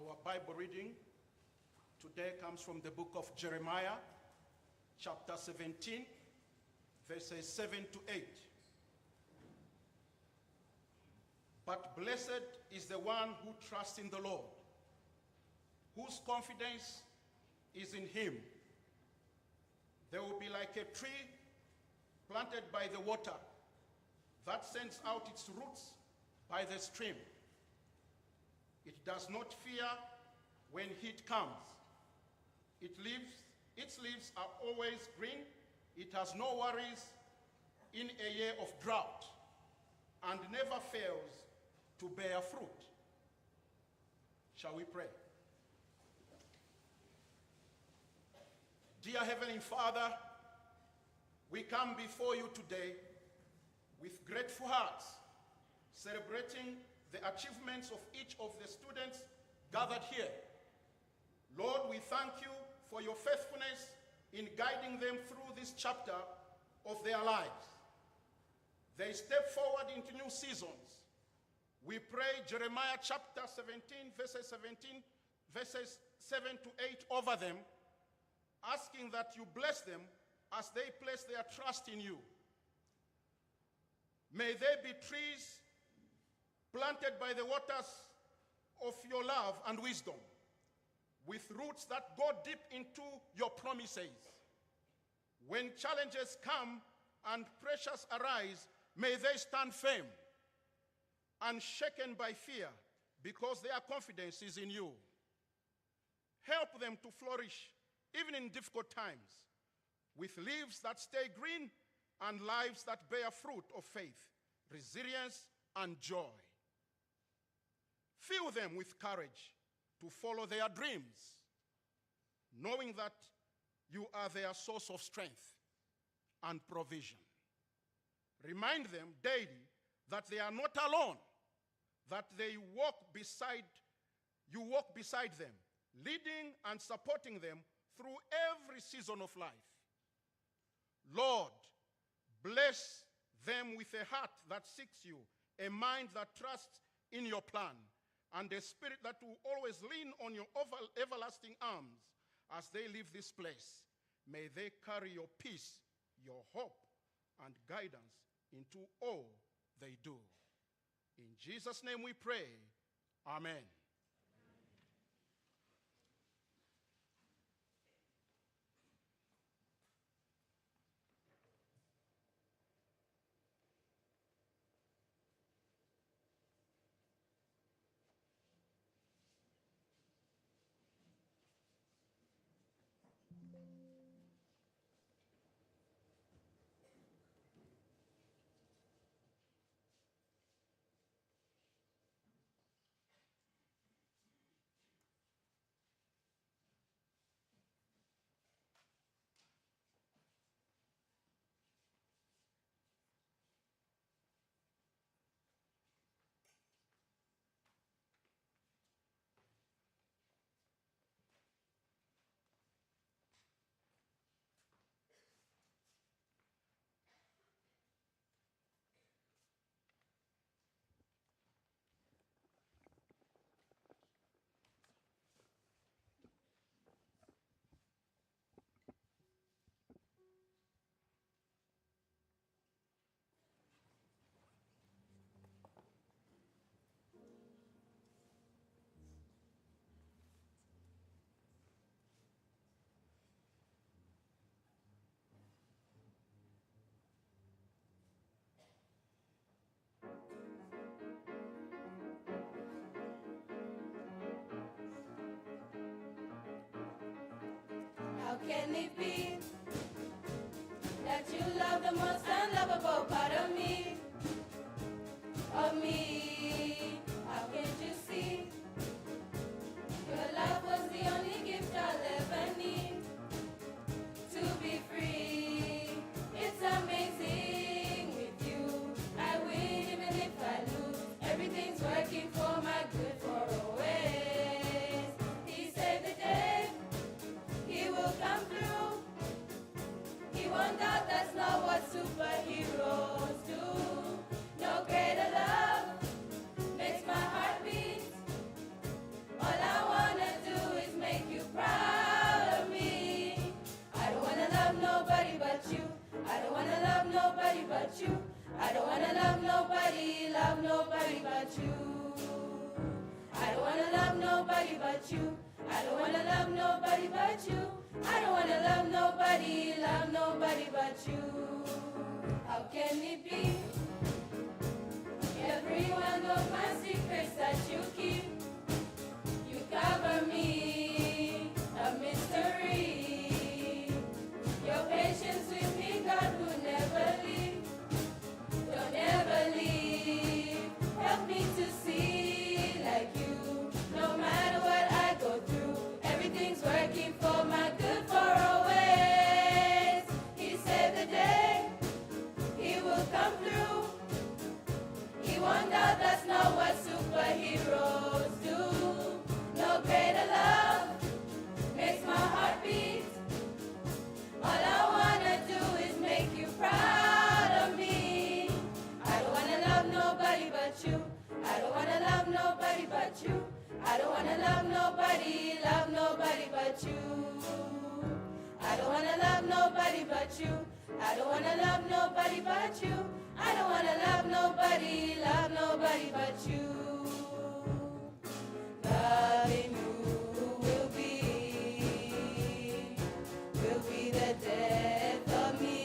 Our Bible reading today comes from the book of Jeremiah, chapter 17, verses 7 to 8. But blessed is the one who trusts in the Lord, whose confidence is in him. They will be like a tree planted by the water that sends out its roots by the stream. It does not fear when heat comes. Its leaves are always green. It has no worries in a year of drought and never fails to bear fruit. Shall we pray? Dear Heavenly Father, we come before you today with grateful hearts, celebrating the achievements of each of the students gathered here. Lord, we thank you for your faithfulness in guiding them through this chapter of their lives. They step forward into new seasons. We pray Jeremiah chapter 17, verses 7 to 8 over them, asking that you bless them as they place their trust in you. May they be trees planted by the waters of your love and wisdom, with roots that go deep into your promises. When challenges come and pressures arise, may they stand firm, unshaken by fear, because their confidence is in you. Help them to flourish even in difficult times, with leaves that stay green and lives that bear fruit of faith, resilience, and joy. Fill them with courage to follow their dreams, knowing that you are their source of strength and provision. Remind them daily that they are not alone, that you walk beside them, leading and supporting them through every season of life. Lord, bless them with a heart that seeks you, a mind that trusts in your plan, and a spirit that will always lean on your everlasting arms as they leave this place. May they carry your peace, your hope, and guidance into all they do. In Jesus' name we pray. Amen. How can it be that you love the most unlovable part of me? How can't you see? Your love was the only gift I'll ever need to be free. It's amazing with you. I win even if I lose. Everything's working for my good for always. He saved the day. He will come through. He won't doubt, that's not what superheroes do. No greater love makes my heart beat. nobody but you. I don't wanna love nobody but you. I don't wanna love nobody but you. I don't wanna love nobody but you. How can it be? Everyone knows my secrets that you keep. You cover me, a mystery. Your patience with me, God will never leave. Don't ever leave. Help me to see like you. No matter what I go through, everything's working for my good for always. He said the day he will come through. He won't doubt, that's not what superheroes do. No greater love makes my heart beat. All I wanna do is make you proud of me. I don't wanna love nobody but you. I don't wanna love nobody but you. I don't wanna love nobody but you. I don't wanna love nobody but you. I don't wanna love nobody but you. I don't wanna love nobody but you. Loving you will be the death of me.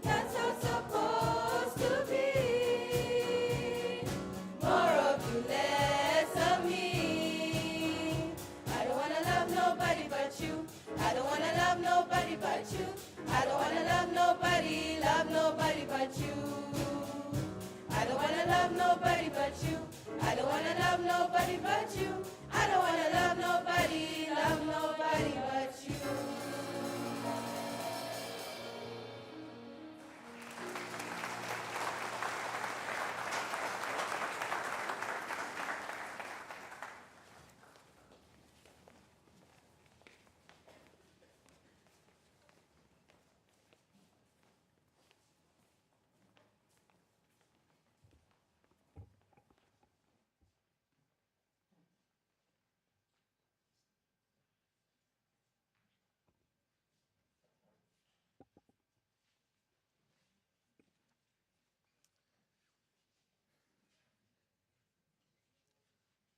That's how it's supposed to be. More of you, less of me. I don't wanna love nobody but you. I don't wanna love nobody but you. I don't wanna love nobody but you. I don't wanna love nobody but you. I don't wanna love nobody but you. I don't wanna love nobody but you.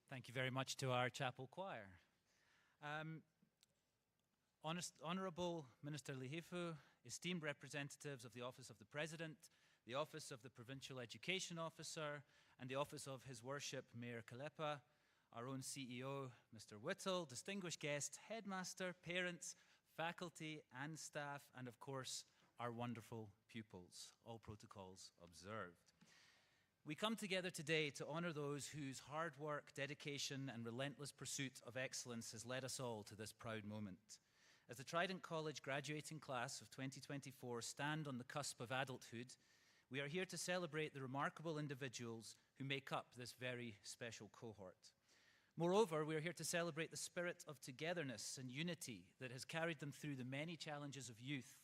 Thank you very much to our chapel choir. Honourable Minister Lihifu, esteemed representatives of the Office of the President, the Office of the Provincial Education Officer, and the Office of His Worship Mayor Kalepa, our own CEO, Mr. Whittle, distinguished guests, headmaster, parents, faculty and staff, and of course, our wonderful pupils, all protocols observed. We come together today to honour those whose hard work, dedication and relentless pursuit of excellence has led us all to this proud moment. As the Trident College graduating class of 2024 stand on the cusp of adulthood, we are here to celebrate the remarkable individuals who make up this very special cohort. Moreover, we are here to celebrate the spirit of togetherness and unity that has carried them through the many challenges of youth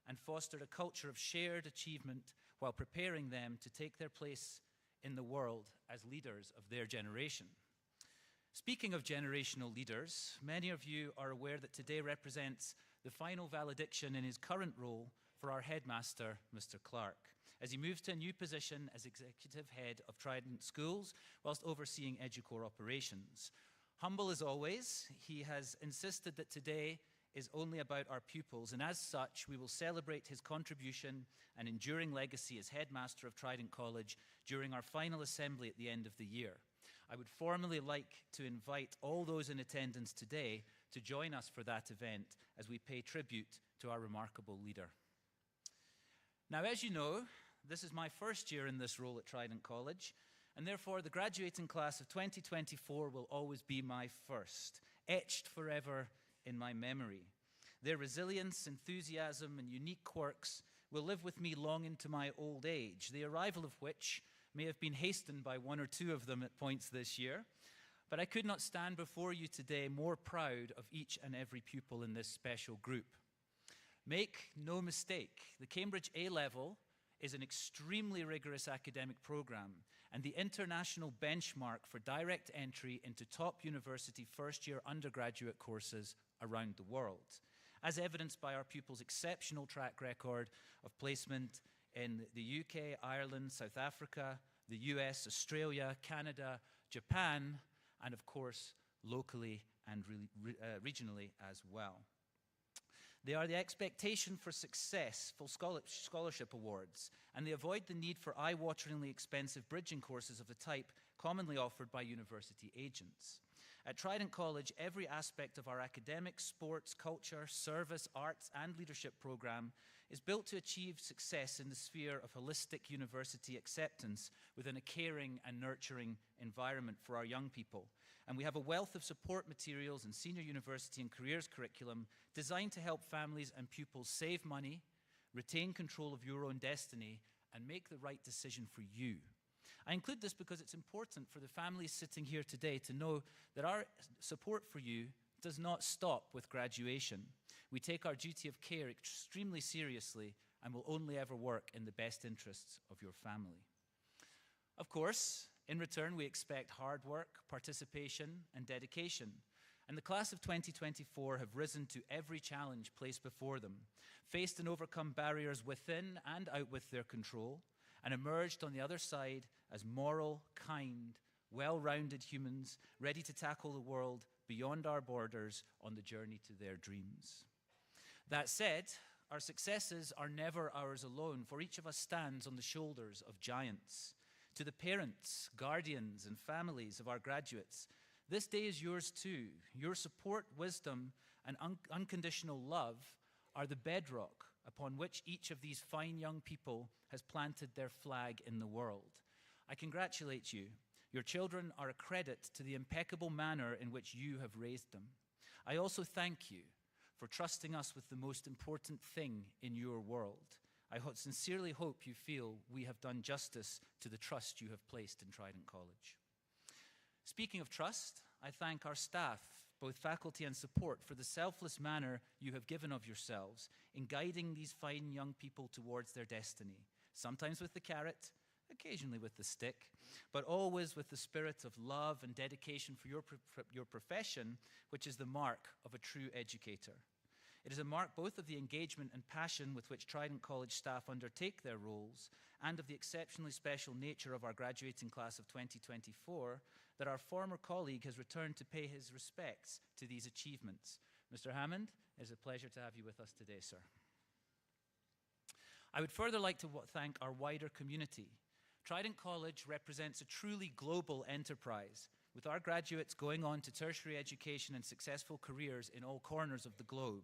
and fostered a culture of shared achievement while preparing them to take their place in the world as leaders of their generation. Speaking of generational leaders, many of you are aware that today represents the final valediction in his current role for our headmaster, Mr. Clark, as he moves to a new position as executive head of Trident Schools whilst overseeing EduCore operations. Humble as always, he has insisted that today is only about our pupils, and as such, we will celebrate his contribution and enduring legacy as headmaster of Trident College during our final assembly at the end of the year. I would formally like to invite all those in attendance today to join us for that event as we pay tribute to our remarkable leader. Now, as you know, this is my first year in this role at Trident College, and therefore the graduating class of 2024 will always be my first, etched forever in my memory. Their resilience, enthusiasm, and unique quirks will live with me long into my old age, the arrival of which may have been hastened by one or two of them at points this year. But I could not stand before you today more proud of each and every pupil in this special group. Make no mistake, the Cambridge A-Level is an extremely rigorous academic program and the international benchmark for direct entry into top university first-year undergraduate courses around the world, as evidenced by our pupils' exceptional track record of placement in the UK, Ireland, South Africa, the US, Australia, Canada, Japan, and of course, locally and regionally as well. They are the expectation for successful scholarship awards, and they avoid the need for eye-wateringly expensive bridging courses of the type commonly offered by university agents. At Trident College, every aspect of our academic, sports, culture, service, arts, and leadership program is built to achieve success in the sphere of holistic university acceptance within a caring and nurturing environment for our young people. And we have a wealth of support materials and senior university and careers curriculum designed to help families and pupils save money, retain control of your own destiny, and make the right decision for you. I include this because it's important for the families sitting here today to know that our support for you does not stop with graduation. We take our duty of care extremely seriously and will only ever work in the best interests of your family. Of course, in return, we expect hard work, participation, and dedication. And the class of 2024 have risen to every challenge placed before them, faced and overcome barriers within and out with their control, and emerged on the other side as moral, kind, well-rounded humans ready to tackle the world beyond our borders on the journey to their dreams. That said, our successes are never ours alone, for each of us stands on the shoulders of giants. To the parents, guardians, and families of our graduates, this day is yours too. Your support, wisdom, and unconditional love are the bedrock upon which each of these fine young people has planted their flag in the world. I congratulate you. Your children are a credit to the impeccable manner in which you have raised them. I also thank you for trusting us with the most important thing in your world. I sincerely hope you feel we have done justice to the trust you have placed in Trident College. Speaking of trust, I thank our staff, both faculty and support, for the selfless manner you have given of yourselves in guiding these fine young people towards their destiny, sometimes with the carrot, occasionally with the stick, but always with the spirit of love and dedication for your profession, which is the mark of a true educator. It is a mark both of the engagement and passion with which Trident College staff undertake their roles, and of the exceptionally special nature of our graduating class of 2024, that our former colleague has returned to pay his respects to these achievements. Mr. Hammond, it is a pleasure to have you with us today, sir. I would further like to thank our wider community. Trident College represents a truly global enterprise, with our graduates going on to tertiary education and successful careers in all corners of the globe.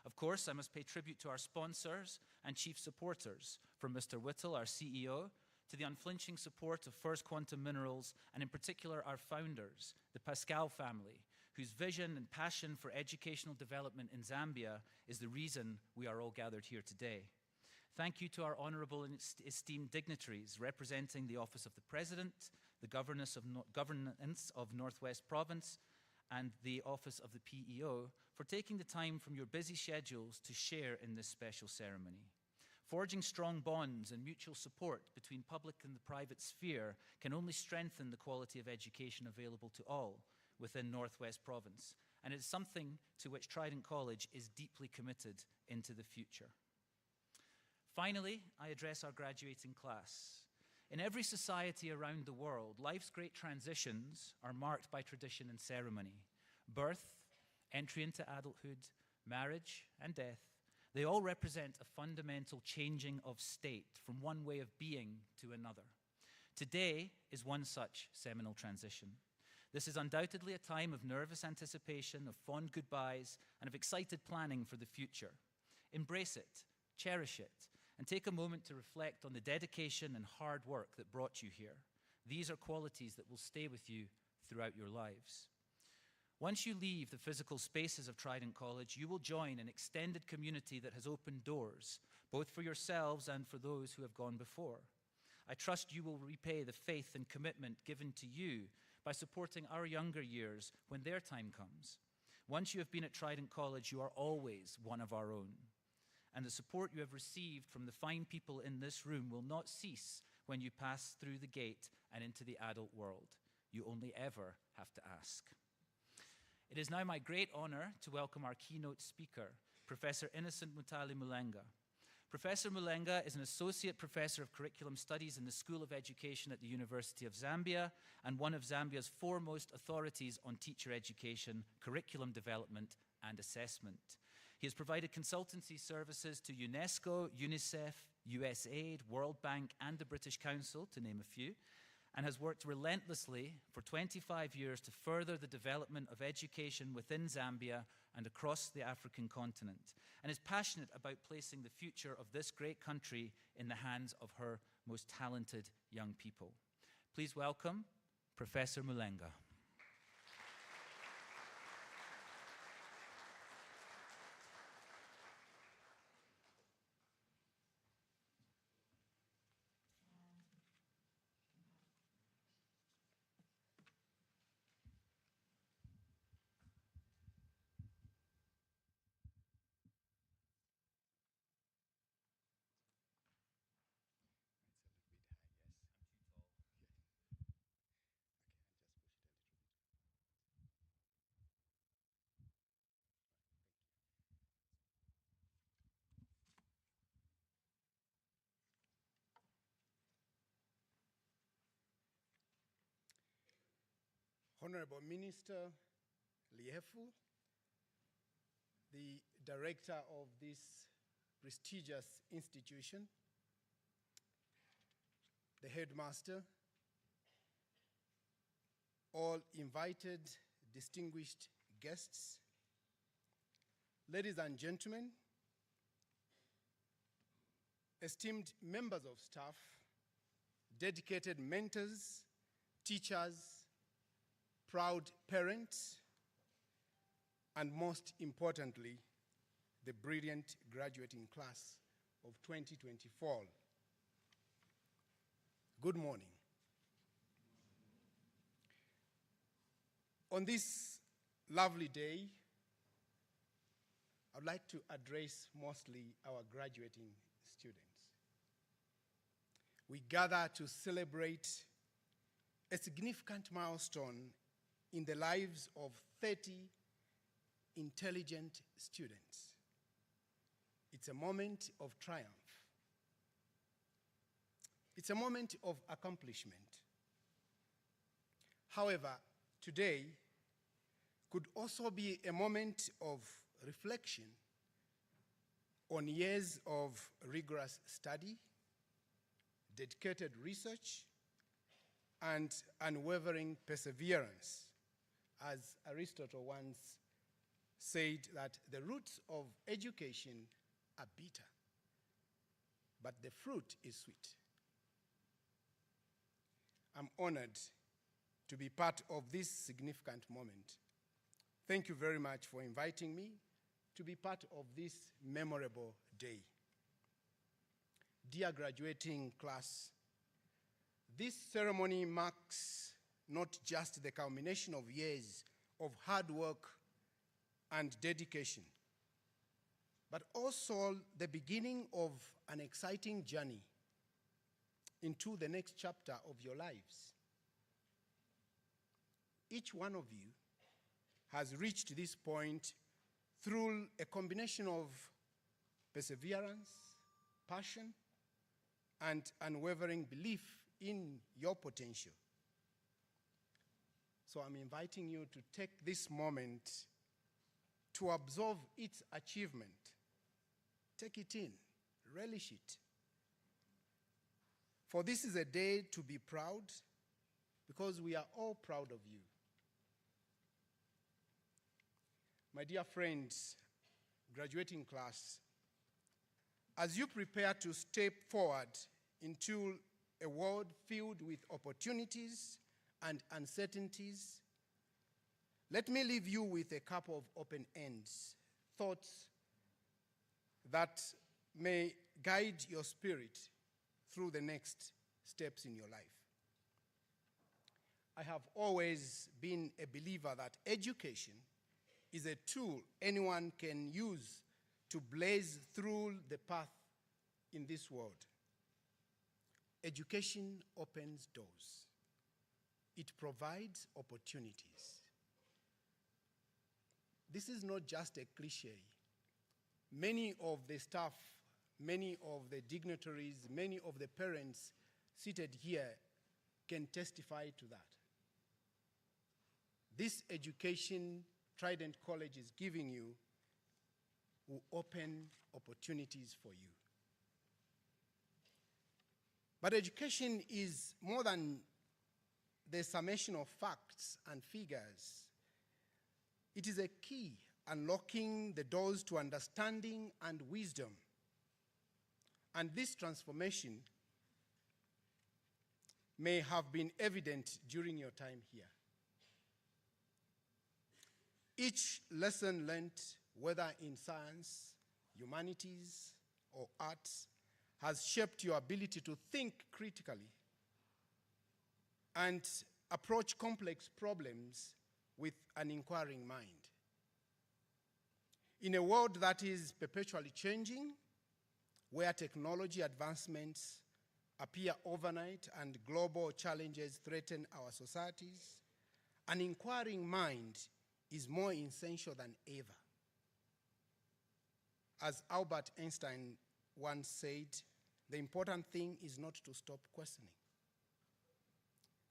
Of course, I must pay tribute to our sponsors and chief supporters, from Mr. Whittle, our CEO, to the unflinching support of First Quantum Minerals, and in particular our founders, the Pascal family, whose vision and passion for educational development in Zambia is the reason we are all gathered here today. Thank you to our honorable and esteemed dignitaries representing the Office of the President, the Governance of Northwest Province, and the Office of the PEO for taking the time from your busy schedules to share in this special ceremony. Forging strong bonds and mutual support between public and the private sphere can only strengthen the quality of education available to all within Northwest Province, and it is something to which Trident College is deeply committed into the future. Finally, I address our graduating class. In every society around the world, life's great transitions are marked by tradition and ceremony. Birth, entry into adulthood, marriage, and death, they all represent a fundamental changing of state from one way of being to another. Today is one such seminal transition. This is undoubtedly a time of nervous anticipation, of fond goodbyes, and of excited planning for the future. Embrace it, cherish it, and take a moment to reflect on the dedication and hard work that brought you here. These are qualities that will stay with you throughout your lives. Once you leave the physical spaces of Trident College, you will join an extended community that has opened doors, both for yourselves and for those who have gone before. I trust you will repay the faith and commitment given to you by supporting our younger years when their time comes. Once you have been at Trident College, you are always one of our own. And the support you have received from the fine people in this room will not cease when you pass through the gate and into the adult world. You only ever have to ask. It is now my great honor to welcome our keynote speaker, Professor Innocent Mutala Mulenga. Professor Mulenga is an Associate Professor of Curriculum Studies in the School of Education at the University of Zambia and one of Zambia's foremost authorities on teacher education, curriculum development, and assessment. He has provided consultancy services to UNESCO, UNICEF, USAID, World Bank, and the British Council, to name a few, and has worked relentlessly for 25 years to further the development of education within Zambia and across the African continent, and is passionate about placing the future of this great country in the hands of her most talented young people. Please welcome Professor Mulenga. Honorable Minister Liefu, the director of this prestigious institution, the headmaster, all invited distinguished guests, ladies and gentlemen, esteemed members of staff, dedicated mentors, teachers, proud parents, and most importantly, the brilliant graduating class of 2024. Good morning. On this lovely day, I'd like to address mostly our graduating students. We gather to celebrate a significant milestone in the lives of 30 intelligent students. It's a moment of triumph. It's a moment of accomplishment. However, today could also be a moment of reflection on years of rigorous study, dedicated research, and unwavering perseverance. As Aristotle once said, that the roots of education are bitter, but the fruit is sweet. I'm honored to be part of this significant moment. Thank you very much for inviting me to be part of this memorable day. Dear graduating class, this ceremony marks not just the culmination of years of hard work and dedication, but also the beginning of an exciting journey into the next chapter of your lives. Each one of you has reached this point through a combination of perseverance, passion, and unwavering belief in your potential. So I'm inviting you to take this moment to observe its achievement. Take it in, relish it. For this is a day to be proud, because we are all proud of you. My dear friends, graduating class, as you prepare to step forward into a world filled with opportunities and uncertainties, let me leave you with a couple of open ends, thoughts that may guide your spirit through the next steps in your life. I have always been a believer that education is a tool anyone can use to blaze through the path in this world. Education opens doors. It provides opportunities. This is not just a cliche. Many of the staff many of the dignitaries, many of the parents seated here can testify to that. This education Trident College is giving you will open opportunities for you. But education is more than the summation of facts and figures. It is a key unlocking the doors to understanding and wisdom. And this transformation may have been evident during your time here. Each lesson learned, whether in science, humanities, or arts, has shaped your ability to think critically and approach complex problems with an inquiring mind. In a world that is perpetually changing, where technology advancements appear overnight and global challenges threaten our societies, an inquiring mind is more essential than ever. As Albert Einstein once said, the important thing is not to stop questioning.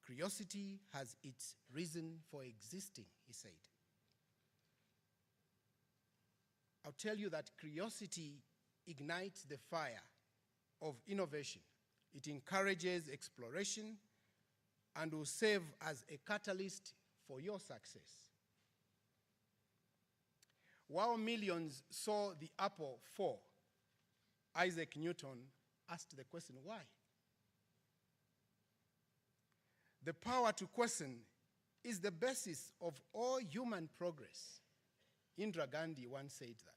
Curiosity has its reason for existing, he said. I'll tell you that curiosity ignites the fire of innovation. It encourages exploration and will serve as a catalyst for your success. While millions saw the apple fall, Isaac Newton asked the question, why? The power to question is the basis of all human progress. Indira Gandhi once said that.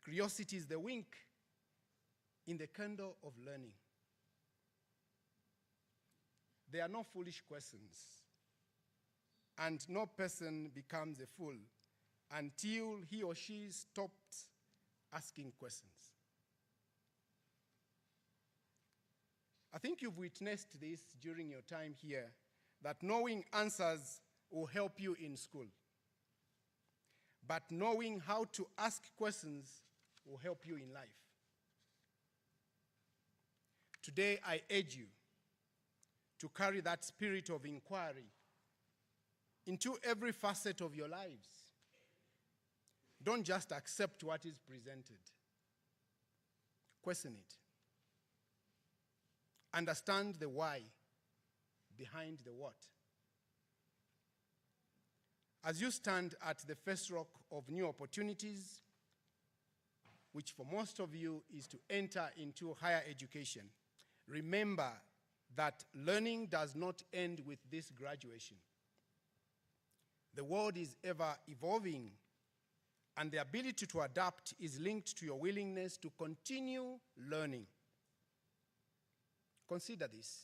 Curiosity is the wink in the candle of learning. There are no foolish questions, and no person becomes a fool until he or she stopped asking questions. I think you've witnessed this during your time here, that knowing answers will help you in school. But knowing how to ask questions will help you in life. Today, I urge you to carry that spirit of inquiry into every facet of your lives. Don't just accept what is presented. Question it. Understand the why behind the what. As you stand at the first rock of new opportunities, which for most of you is to enter into higher education, remember that learning does not end with this graduation. The world is ever evolving, and the ability to adapt is linked to your willingness to continue learning. Consider this.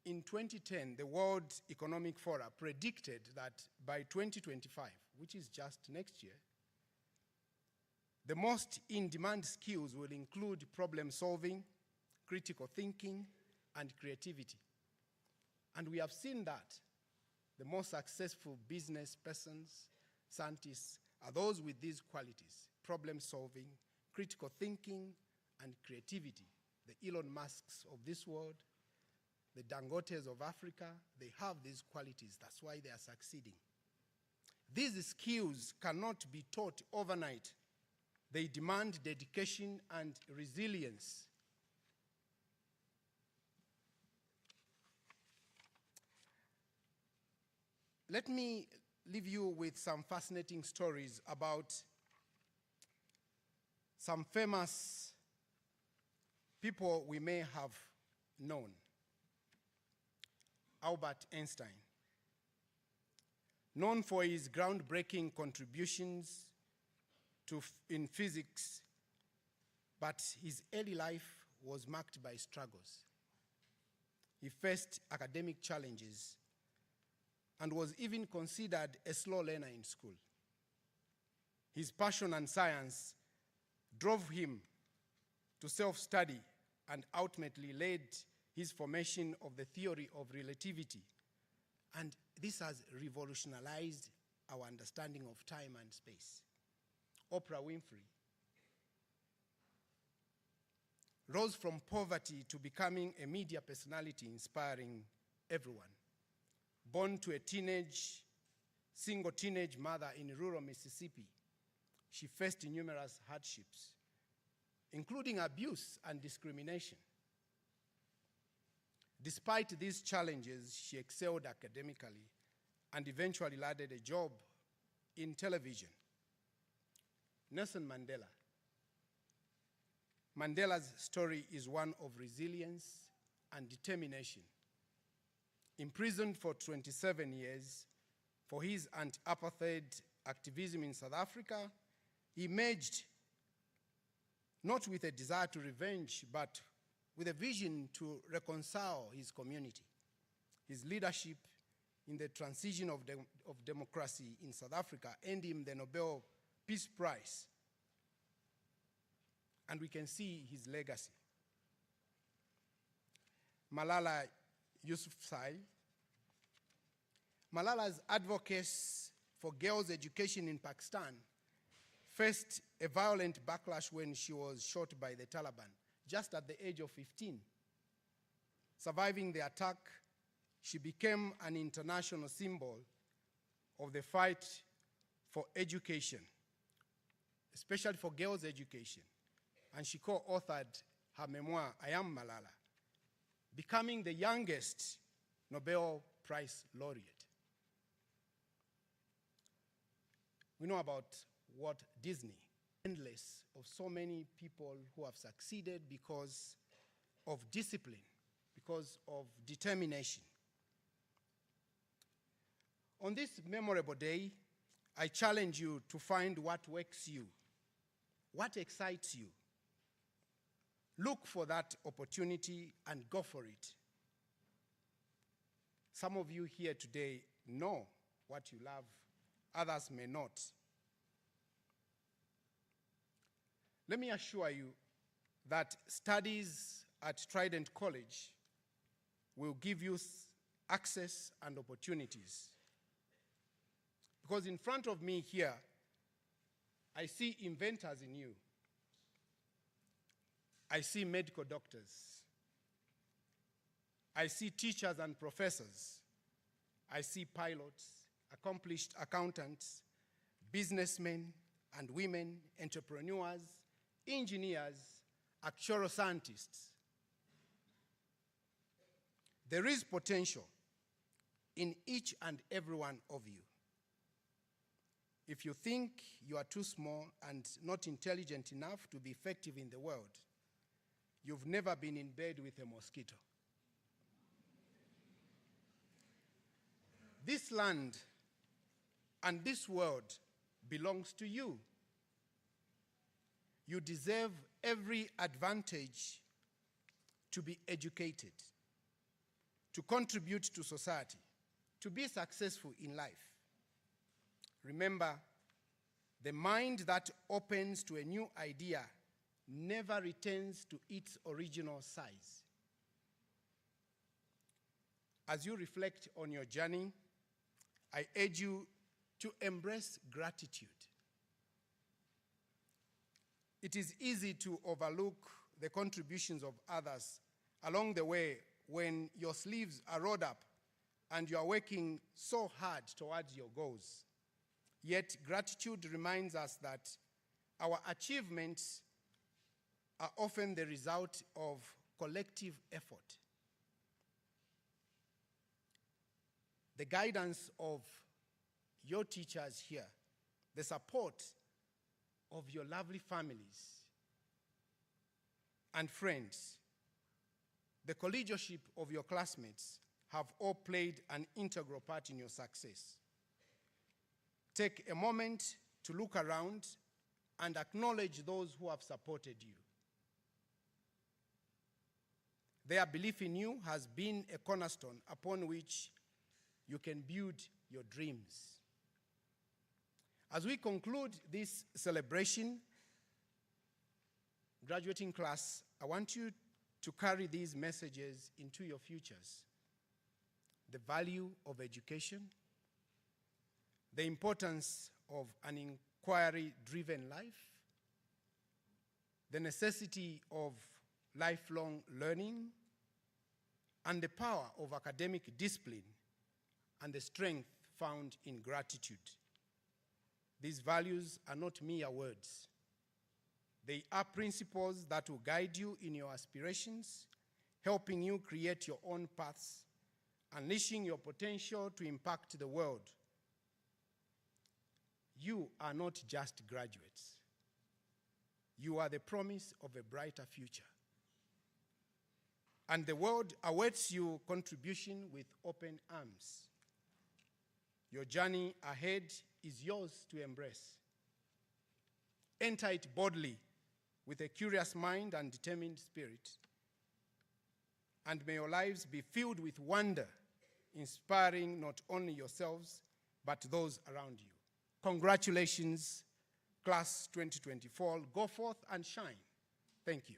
In 2010, the World Economic Forum predicted that by 2025, which is just next year, the most in-demand skills will include problem solving, critical thinking, and creativity. And we have seen that the most successful business persons, scientists, are those with these qualities: problem solving, critical thinking, and creativity. The Elon Musks of this world, the Dangotes of Africa, they have these qualities. That's why they are succeeding. These skills cannot be taught overnight. They demand dedication and resilience. Let me leave you with some fascinating stories about some famous people we may have known. Albert Einstein, known for his groundbreaking contributions in physics, but his early life was marked by struggles. He faced academic challenges and was even considered a slow learner in school. His passion and science drove him to self-study and ultimately led his formation of the theory of relativity. And this has revolutionized our understanding of time and space. Oprah Winfrey, rose from poverty to becoming a media personality inspiring everyone. Born to a single teenage mother in rural Mississippi, she faced numerous hardships, including abuse and discrimination. Despite these challenges, she excelled academically and eventually landed a job in television. Nelson Mandela. Mandela's story is one of resilience and determination. Imprisoned for 27 years for his anti-apartheid activism in South Africa, he emerged not with a desire to revenge, but with a vision to reconcile his community. His leadership in the transition of democracy in South Africa earned him the Nobel Peace Prize. And we can see his legacy. Malala Yousafzai. Malala's advocacy for girls' education in Pakistan faced a violent backlash when she was shot by the Taliban, just at the age of 15. Surviving the attack, she became an international symbol of the fight for education, especially for girls' education. And she co-authored her memoir, I Am Malala, becoming the youngest Nobel Prize laureate. We know about Walt Disney, endless of so many people who have succeeded because of discipline, because of determination. On this memorable day, I challenge you to find what wakes you, what excites you. Look for that opportunity and go for it. Some of you here today know what you love, others may not. Let me assure you that studies at Trident College will give you access and opportunities. Because in front of me here, I see inventors in you. I see medical doctors. I see teachers and professors. I see pilots, accomplished accountants, businessmen and women, entrepreneurs, engineers, actuarial scientists. There is potential in each and every one of you. If you think you are too small and not intelligent enough to be effective in the world, you've never been in bed with a mosquito. This land and this world belongs to you. You deserve every advantage to be educated, to contribute to society, to be successful in life. Remember, the mind that opens to a new idea never returns to its original size. As you reflect on your journey, I urge you to embrace gratitude. It is easy to overlook the contributions of others along the way when your sleeves are rolled up and you are working so hard towards your goals. Yet gratitude reminds us that our achievements are often the result of collective effort. The guidance of your teachers here, the support of your lovely families and friends, the collegialship of your classmates have all played an integral part in your success. Take a moment to look around and acknowledge those who have supported you. Their belief in you has been a cornerstone upon which you can build your dreams. As we conclude this celebration, graduating class, I want you to carry these messages into your futures. The value of education, the importance of an query-driven life, the necessity of lifelong learning, and the power of academic discipline and the strength found in gratitude. These values are not mere words. They are principles that will guide you in your aspirations, helping you create your own paths, unleashing your potential to impact the world. You are not just graduates. You are the promise of a brighter future. And the world awaits your contribution with open arms. Your journey ahead is yours to embrace. Enter it boldly with a curious mind and determined spirit. And may your lives be filled with wonder, inspiring not only yourselves, but those around you. Congratulations, Class 2024. Go forth and shine. Thank you.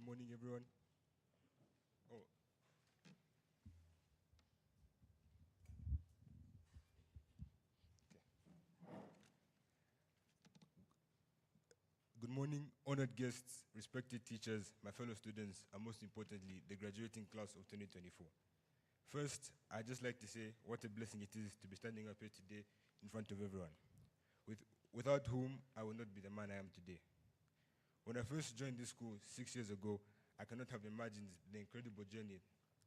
morning, everyone. Oh. Okay. Good morning, honored guests, respected teachers, my fellow students, and most importantly, the graduating class of 2024. First, I'd just like to say what a blessing it is to be standing up here today in front of everyone, without whom I would not be the man I am today. When I first joined this school 6 years ago, I cannot have imagined the incredible journey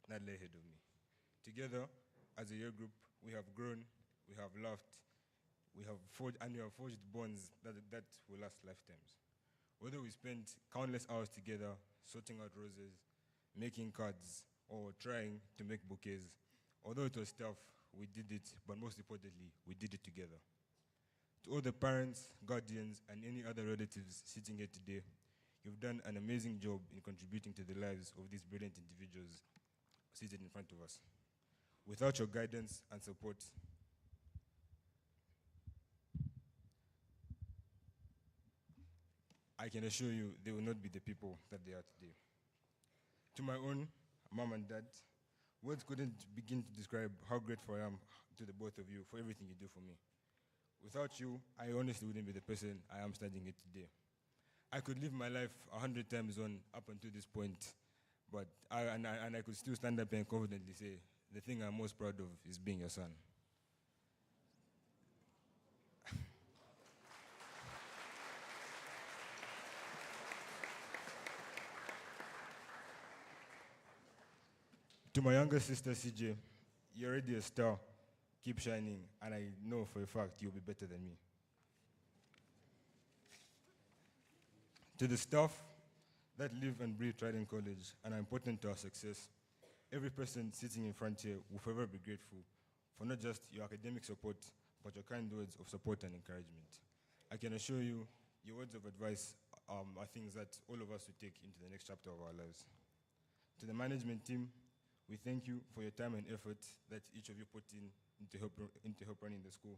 that lay ahead of me. Together, as a year group, we have grown, we have laughed, we have forged bonds that will last lifetimes. Whether we spent countless hours together sorting out roses, making cards, or trying to make bouquets, although it was tough, we did it, but most importantly, we did it together. To all the parents, guardians, and any other relatives sitting here today, you've done an amazing job in contributing to the lives of these brilliant individuals seated in front of us. Without your guidance and support, I can assure you they will not be the people that they are today. To my own mom and dad, words couldn't begin to describe how grateful I am to the both of you for everything you do for me. Without you, I honestly wouldn't be the person I am standing here today. I could live my life 100 times on up until this point, but I could still stand up and confidently say, the thing I'm most proud of is being your son. To my younger sister, CJ, you're already a star. Keep shining, and I know for a fact you'll be better than me. To the staff that live and breathe Trident College and are important to our success, every person sitting in front here will forever be grateful for not just your academic support, but your kind words of support and encouragement. I can assure you, your words of advice are things that all of us will take into the next chapter of our lives. To the management team, we thank you for your time and effort that each of you put into help running the school.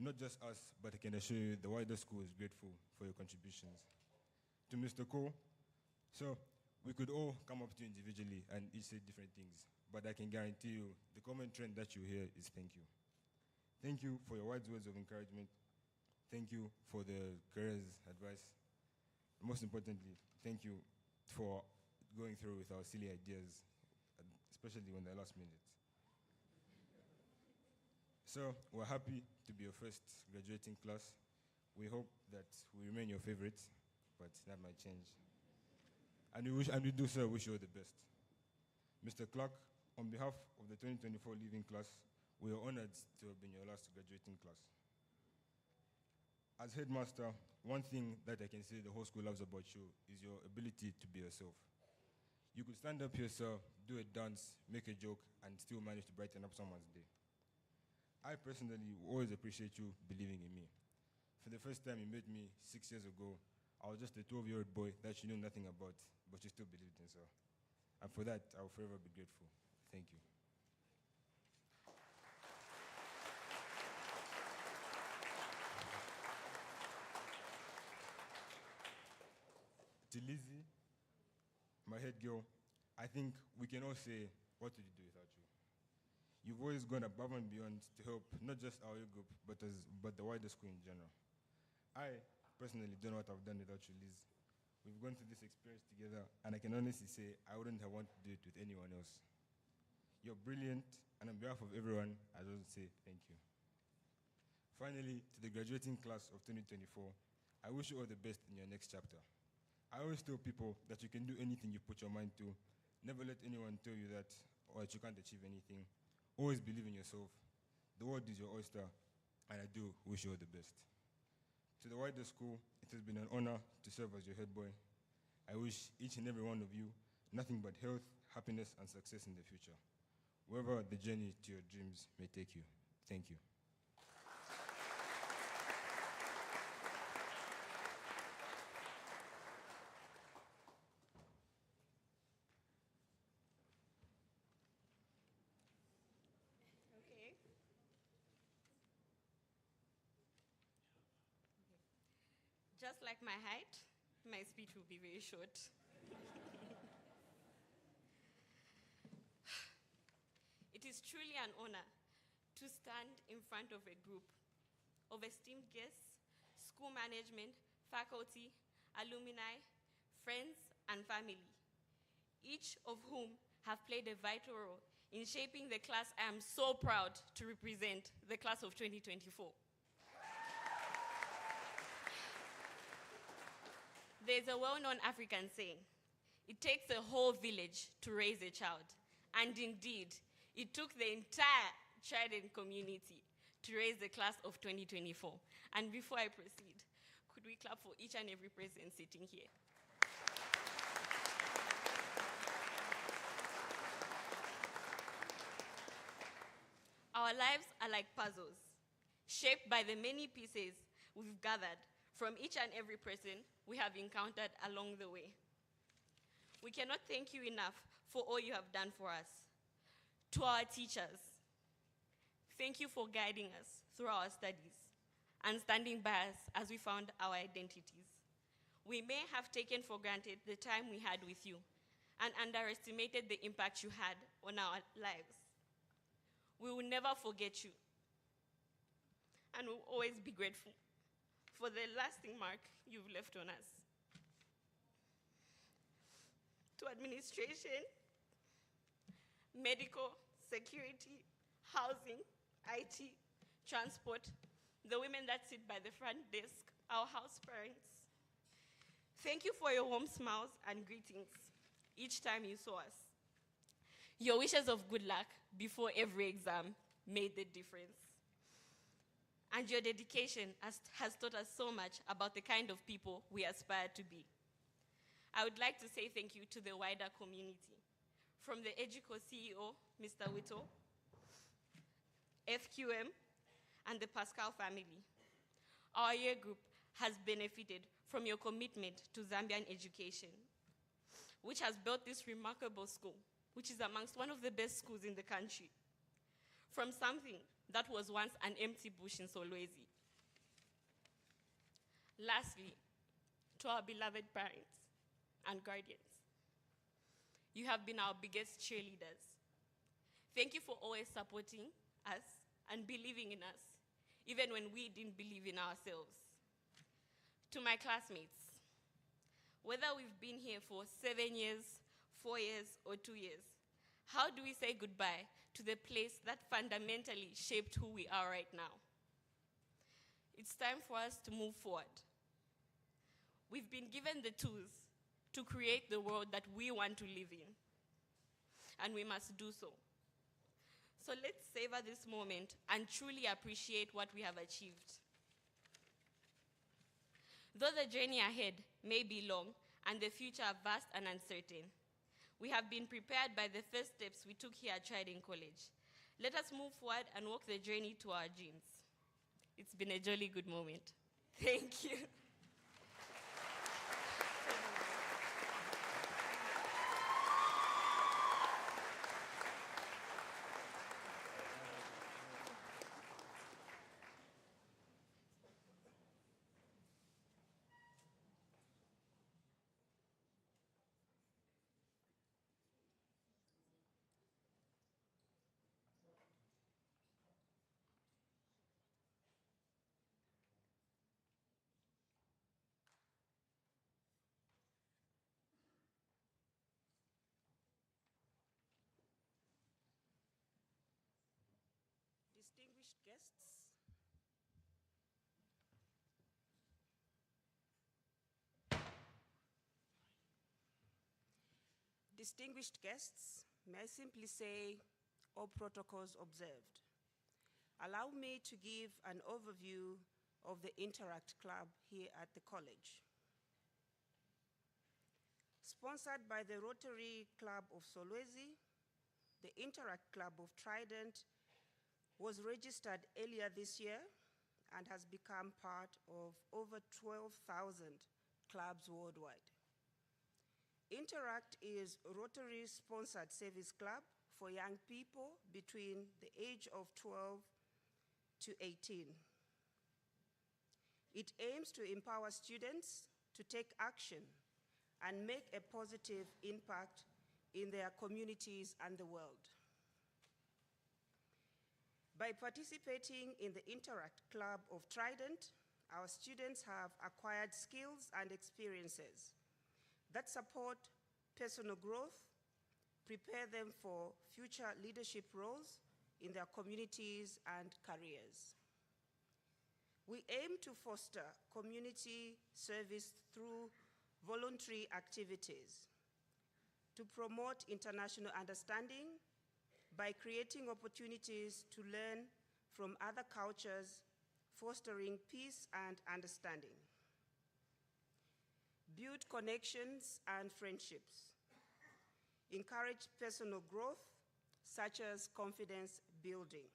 Not just us, but I can assure you the wider school is grateful for your contributions. To Mr. Cole, so we could all come up to you individually and each say different things, but I can guarantee you the common trend that you hear is thank you. Thank you for your wise words of encouragement. Thank you for the careers advice. Most importantly, thank you for going through with our silly ideas, especially when they're last minute. So we're happy to be your first graduating class. We hope that we remain your favorites, but that might change. And we do so wish you all the best. Mr. Clark, on behalf of the 2024 leaving class, we are honored to have been your last graduating class. As headmaster, one thing that I can say the whole school loves about you is your ability to be yourself. You could stand up here, sir, do a dance, make a joke, and still manage to brighten up someone's day. I personally always appreciate you believing in me. For the first time you met me 6 years ago, I was just a 12-year-old boy that you knew nothing about, but you still believed in, sir. And for that, I will forever be grateful. Thank you. To Lizzie, my head girl, I think we can all say, what would you do without you? You've always gone above and beyond to help not just our group, but the wider school in general. I personally don't know what I've done without you, Liz. We've gone through this experience together, and I can honestly say I wouldn't have wanted to do it with anyone else. You're brilliant, and on behalf of everyone, I just want to say thank you. Finally, to the graduating class of 2024, I wish you all the best in your next chapter. I always tell people that you can do anything you put your mind to. Never let anyone tell you that or that you can't achieve anything. Always believe in yourself. The world is your oyster, and I do wish you all the best. To the wider school, it has been an honor to serve as your head boy. I wish each and every one of you nothing but health, happiness, and success in the future, wherever the journey to your dreams may take you. Thank you. Just like my height, my speech will be very short. It is truly an honor to stand in front of a group of esteemed guests, school management, faculty, alumni, friends, and family, each of whom have played a vital role in shaping the class I am so proud to represent, the class of 2024. There's a well-known African saying, it takes a whole village to raise a child. And indeed, it took the entire Trident community to raise the class of 2024. And before I proceed, could we clap for each and every person sitting here? Our lives are like puzzles, shaped by the many pieces we've gathered from each and every person we have encountered along the way. We cannot thank you enough for all you have done for us. To our teachers, thank you for guiding us through our studies and standing by us as we found our identities. We may have taken for granted the time we had with you and underestimated the impact you had on our lives. We will never forget you, and will always be grateful for the lasting mark you've left on us. To administration, medical, security, housing, IT, transport, the women that sit by the front desk, our house parents. Thank you for your warm smiles and greetings each time you saw us. Your wishes of good luck before every exam made the difference. And your dedication has taught us so much about the kind of people we aspire to be. I would like to say thank you to the wider community, from the EDUCO CEO, Mr. Wito, FQM, and the Pascal family. Our year group has benefited from your commitment to Zambian education, which has built this remarkable school, which is amongst one of the best schools in the country, from something that was once an empty bush in Solwezi. Lastly, to our beloved parents and guardians, you have been our biggest cheerleaders. Thank you for always supporting us and believing in us, even when we didn't believe in ourselves. To my classmates, whether we've been here for 7 years, 4 years, or 2 years, how do we say goodbye to the place that fundamentally shaped who we are right now? It's time for us to move forward. We've been given the tools to create the world that we want to live in, and we must do so. So let's savor this moment and truly appreciate what we have achieved. Though the journey ahead may be long and the future vast and uncertain, we have been prepared by the first steps we took here at Trident College. Let us move forward and walk the journey to our dreams. It's been a jolly good moment. Thank you. Distinguished guests, may I simply say, all protocols observed. Allow me to give an overview of the Interact Club here at the college. Sponsored by the Rotary Club of Solwezi, the Interact Club of Trident was registered earlier this year and has become part of over 12,000 clubs worldwide. Interact is Rotary-sponsored service club for young people between the age of 12 to 18. It aims to empower students to take action and make a positive impact in their communities and the world. By participating in the Interact Club of Trident, our students have acquired skills and experiences that support personal growth, prepare them for future leadership roles in their communities and careers. We aim to foster community service through voluntary activities, to promote international understanding by creating opportunities to learn from other cultures, fostering peace and understanding. Build connections and friendships. Encourage personal growth, such as confidence building.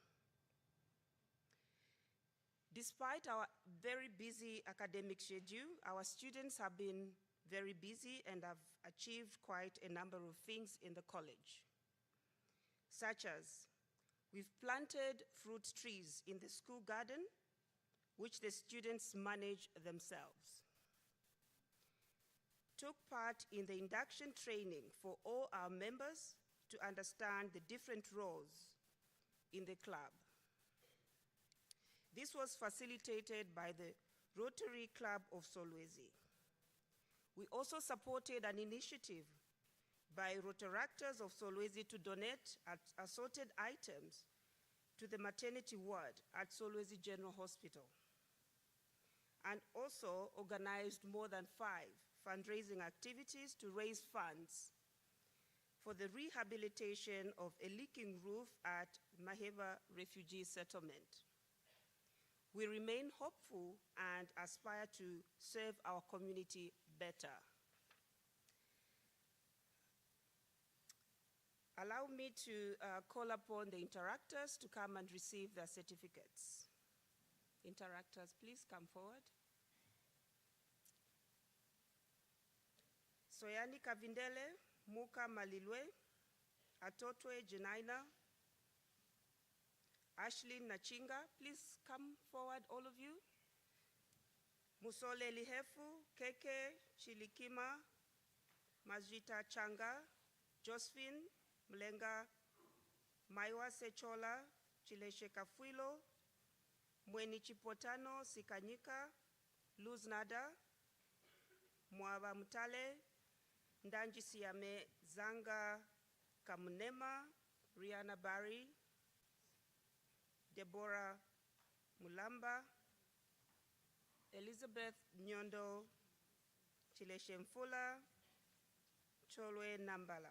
Despite our very busy academic schedule, our students have been very busy and have achieved quite a number of things in the college, such as we've planted fruit trees in the school garden, which the students manage themselves. Took part in the induction training for all our members to understand the different roles in the club. This was facilitated by the Rotary Club of Solwezi. We also supported an initiative by Rotaractors of Solwezi to donate assorted items to the maternity ward at Solwezi General Hospital, and also organized more than 5 fundraising activities to raise funds for the rehabilitation of a leaking roof at Maheba Refugee Settlement. We remain hopeful and aspire to serve our community better. Allow me to call upon the interactors to come and receive their certificates. Interactors, please come forward. Soyani Kavindele, Muka Malilwe, Atotwe Jenaina, Ashley Nachinga, please come forward, all of you. Musole Lihefu, Keke Chilikima, Majita Changa, Josephine Mulenga, Maiwa Sechola, Chileshe Kafuilo, Mweni Chipotano Sikanyika, Luz Nada, Mwaba Mutale, Ndanji Siame Zanga Kamunema, Rihanna Barry, Deborah Mulamba, Elizabeth Nyondo, Chileshe Mfula, Cholwe Nambala.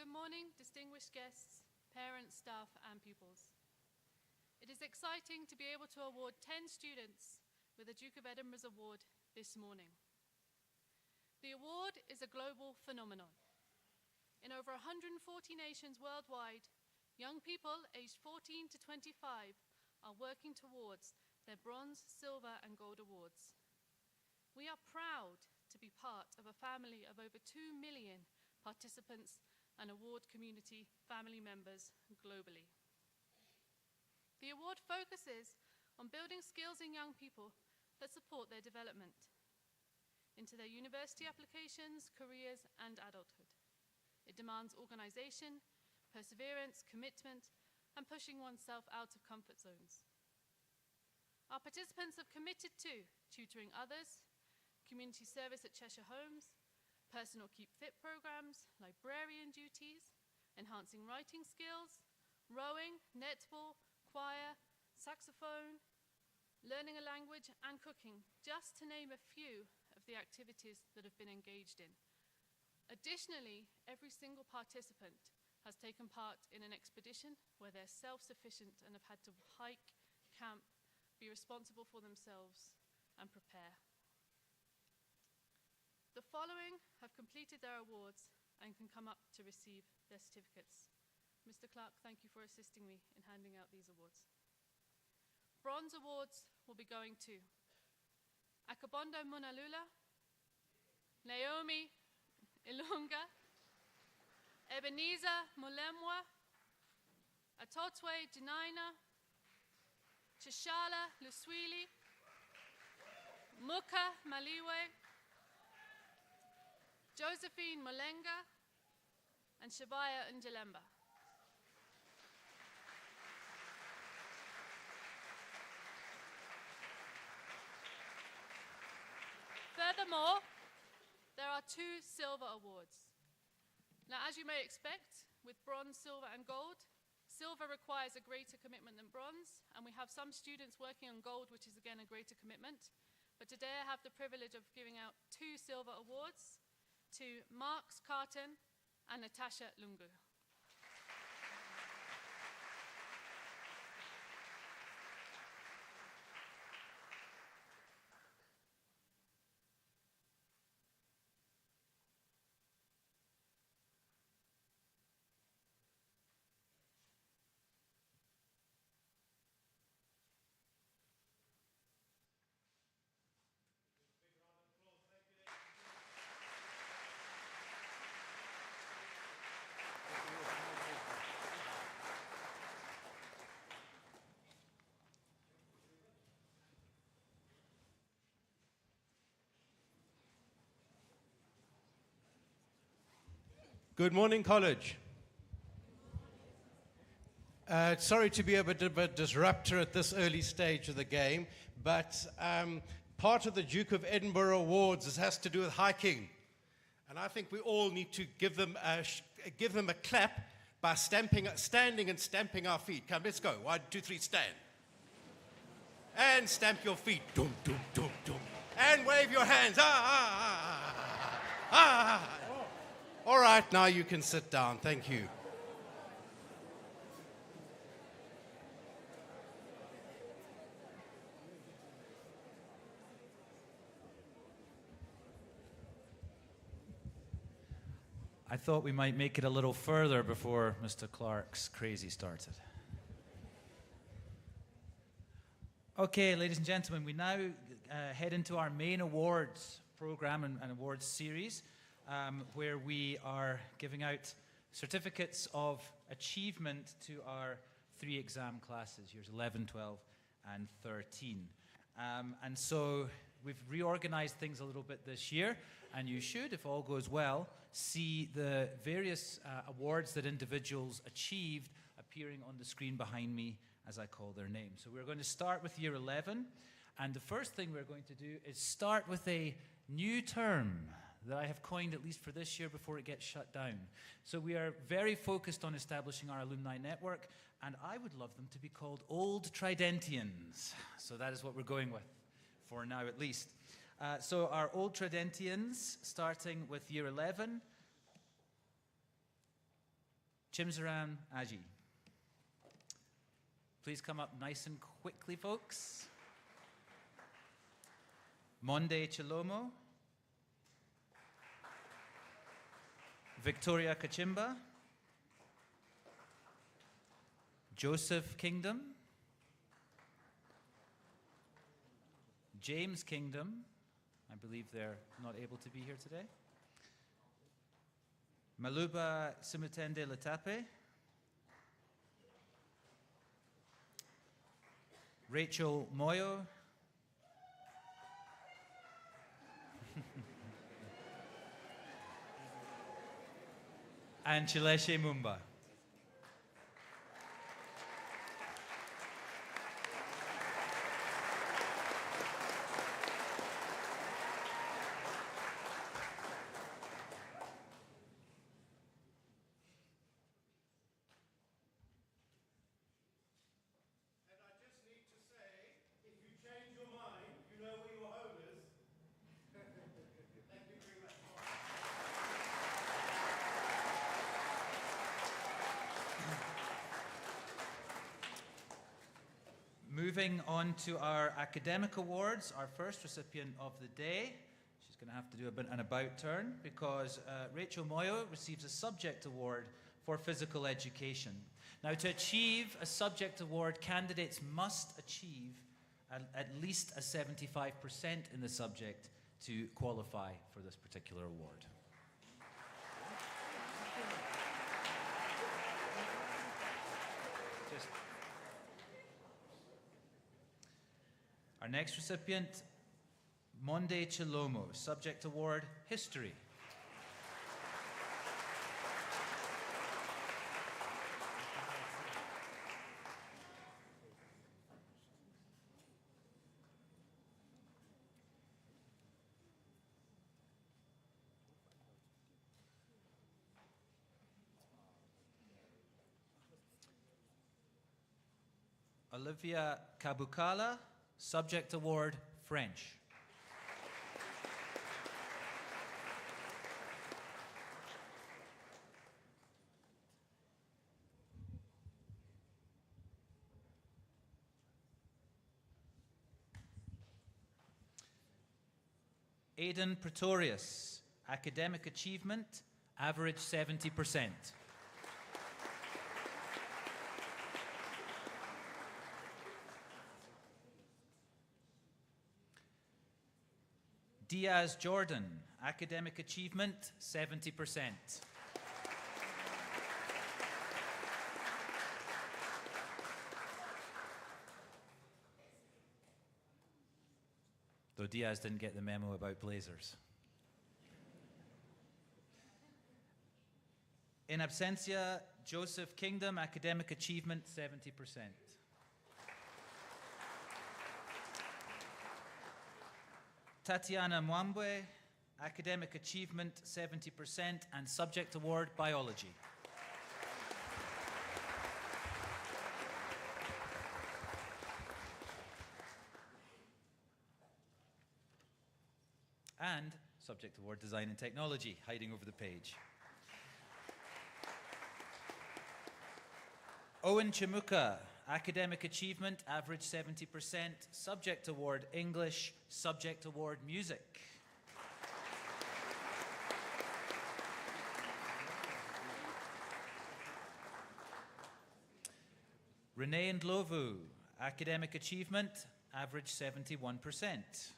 Good morning, distinguished guests, parents, staff, and pupils. It is exciting to be able to award 10 students with the Duke of Edinburgh's Award this morning. The award is a global phenomenon. In over 140 nations worldwide, young people aged 14 to 25 are working towards their bronze, silver, and gold awards. We are proud to be part of a family of over 2 million participants and award community family members globally. The award focuses on building skills in young people that support their development into their university applications, careers, and adulthood. It demands organization, perseverance, commitment, and pushing oneself out of comfort zones. Our participants have committed to tutoring others, community service at Cheshire Homes, personal keep fit programs, librarian duties, enhancing writing skills, rowing, netball, choir, saxophone, learning a language, and cooking, just to name a few of the activities that have been engaged in. Additionally, every single participant has taken part in an expedition where they're self-sufficient and have had to hike, camp, be responsible for themselves, and prepare. The following have completed their awards and can come up to receive their certificates. Mr. Clark, thank you for assisting me in handing out these awards. Bronze awards will be going to Akabondo Munalula, Naomi Ilunga, Ebenezer Mulemwa, Atotwe Jinaina, Chishala Luswili, Muka Maliwe, Josephine Mulenga, and Shabaya Njalemba. Furthermore, there are 2 silver awards. Now, as you may expect, with bronze, silver, and gold, silver requires a greater commitment than bronze, and we have some students working on gold, which is again a greater commitment. But today I have the privilege of giving out 2 silver awards to Marks Carton and Natasha Lungu. Good morning, College. Sorry to be a bit of a disruptor at this early stage of the game, but part of the Duke of Edinburgh Awards has to do with hiking. And I think we all need to give them a clap by standing and stamping our feet. Come, let's go. 1, 2, 3, stand. And stamp your feet. Dum, dum, dum, dum. And wave your hands. All right, now you can sit down. Thank you. I thought we might make it a little further before Mr. Clark's crazy started. Okay, ladies and gentlemen, we now head into our main awards program and awards series, where we are giving out certificates of achievement to our 3 exam classes, years 11, 12, and 13. And so we've reorganized things a little bit this year, and you should, if all goes well, see the various awards that individuals achieved appearing on the screen behind me as I call their name. So we're going to start with year 11, and the first thing we're going to do is start with a new term that I have coined, at least for this year, before it gets shut down. So we are very focused on establishing our alumni network, and I would love them to be called Old Tridentians. So that is what we're going with, for now at least. So our Old Tridentians, starting with year 11. Chimsaram Aji. Please come up nice and quickly, folks. Monde Chilomo. Victoria Kachimba. Joseph Kingdom. James Kingdom. I believe they're not able to be here today. Maluba Simutende Latape. Rachel Moyo. And Chileshe Mumba. Moving on to our academic awards, our first recipient of the day. She's going to have to do a bit an about turn because Rachel Moyo receives a subject award for physical education. Now, to achieve a subject award, candidates must achieve at least a 75% in the subject to qualify for this particular award. Our next recipient, Monde Chilomo, subject award, history. Olivia Kabukala, subject award, French. Aidan Pretorius, academic achievement, average 70%. Diaz Jordan, academic achievement, 70%. Though Diaz didn't get the memo about blazers. In absentia, Joseph Kingdom, academic achievement, 70%. Tatiana Mwambwe, academic achievement 70% and subject award biology. And subject award design and technology, hiding over the page. Owen Chimuka, academic achievement, average 70%, subject award English, subject award music. Renee Ndlovu, academic achievement, average 71%.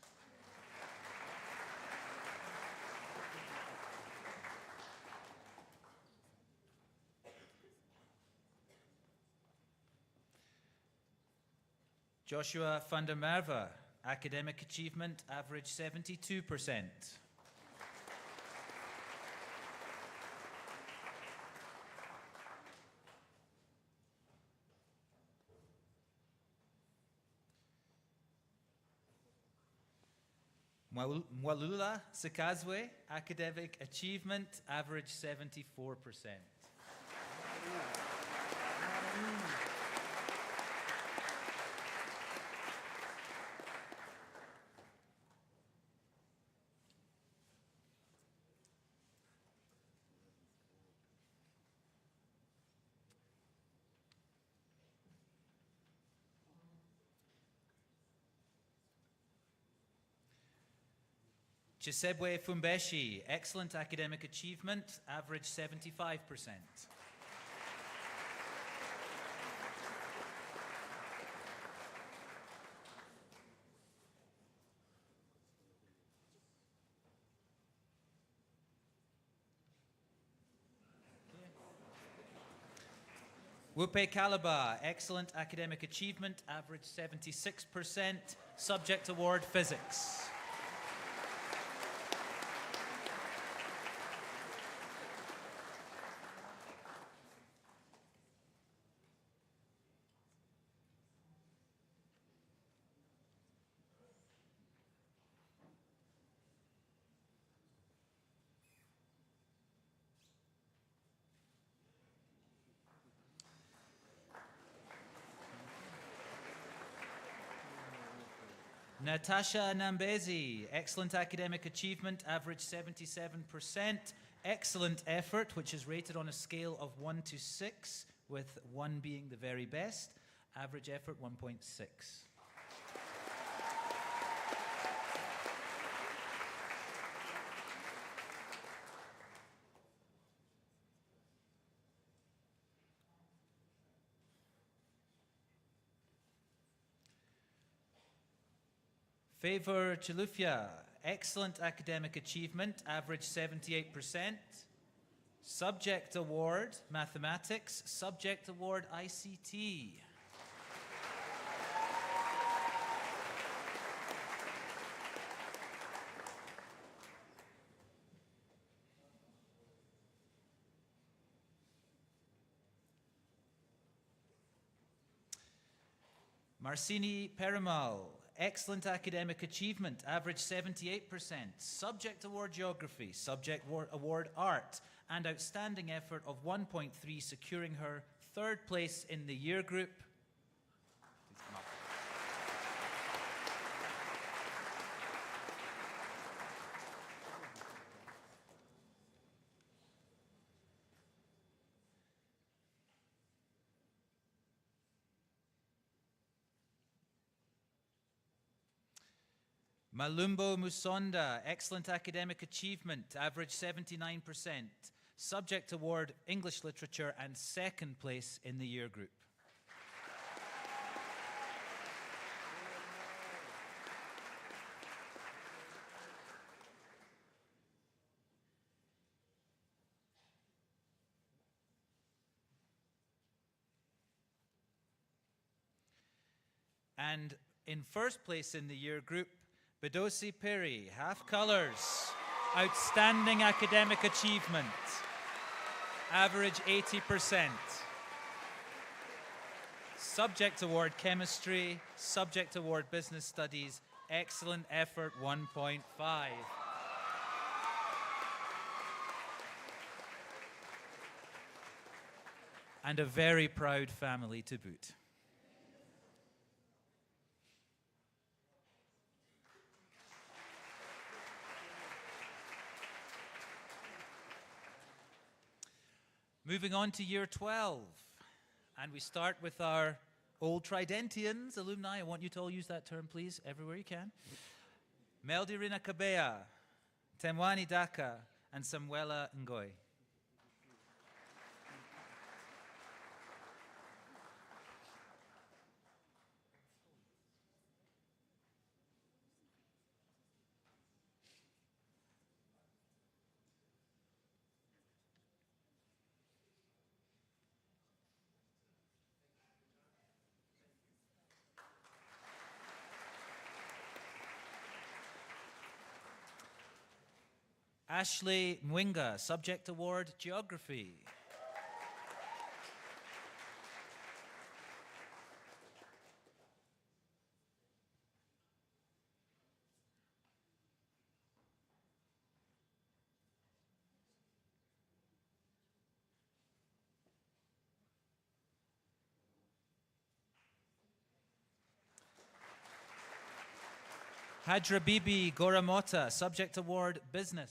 Joshua van der Merwe, academic achievement, average 72%. Mwalula Sikazwe, academic achievement, average 74%. Chisebwe Fumbeshi, excellent academic achievement, average 75%. Wupe Kalaba, excellent academic achievement, average 76%, subject award physics. Natasha Nambezi, excellent academic achievement, average 77%. Excellent effort, which is rated on a scale of 1 to 6, with 1 being the very best. Average effort 1.6. Favor Chilufya, excellent academic achievement, average 78%. Subject award, mathematics. Subject award, ICT. Marcini Perimal, excellent academic achievement, average 78%. Subject award geography, subject award art, and outstanding effort of 1.3, securing her 3rd place in the year group. Please come up. Malumbo Musonda, excellent academic achievement, average 79%. Subject award English literature and 2nd place in the year group. And in 1st place in the year group, Bedosi Peri, half colors, outstanding academic achievement, average 80%. Subject award chemistry, subject award business studies, excellent effort 1.5. And a very proud family to boot. Moving on to year 12, and we start with our old Tridentians, alumni. I want you to all use that term, please, everywhere you can. Meldirina Kabea, Temwani Daka, and Samuela Ngoy. Ashley Mwinga, subject award geography. Hajra Bibi Goramota, subject award business.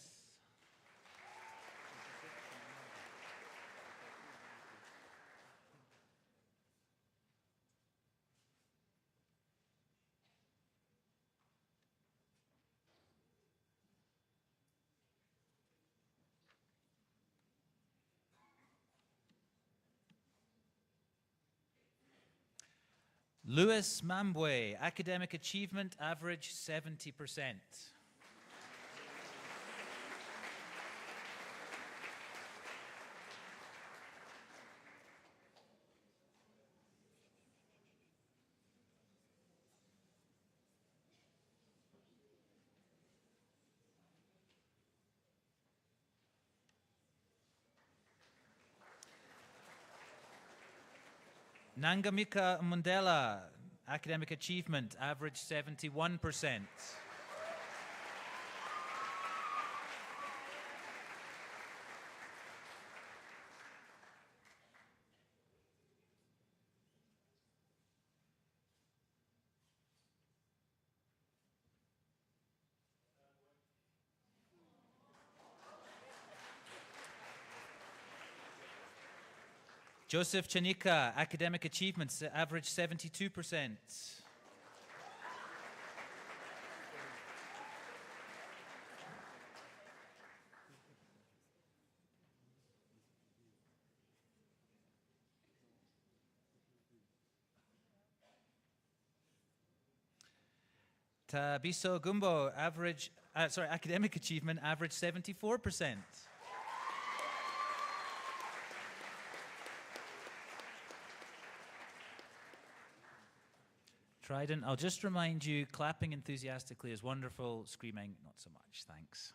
Louis Mambwe, academic achievement, average 70%. Nangamika Mundela, academic achievement, average 71%. Joseph Chanika, academic achievements, average 72%. Tabiso Gumbo, academic achievement, average 74%. Trident, I'll just remind you, clapping enthusiastically is wonderful, screaming, not so much. Thanks.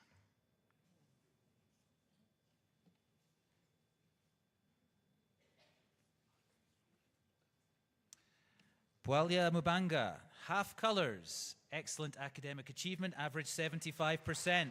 Bwalia Mubanga, half colors, excellent academic achievement, average 75%.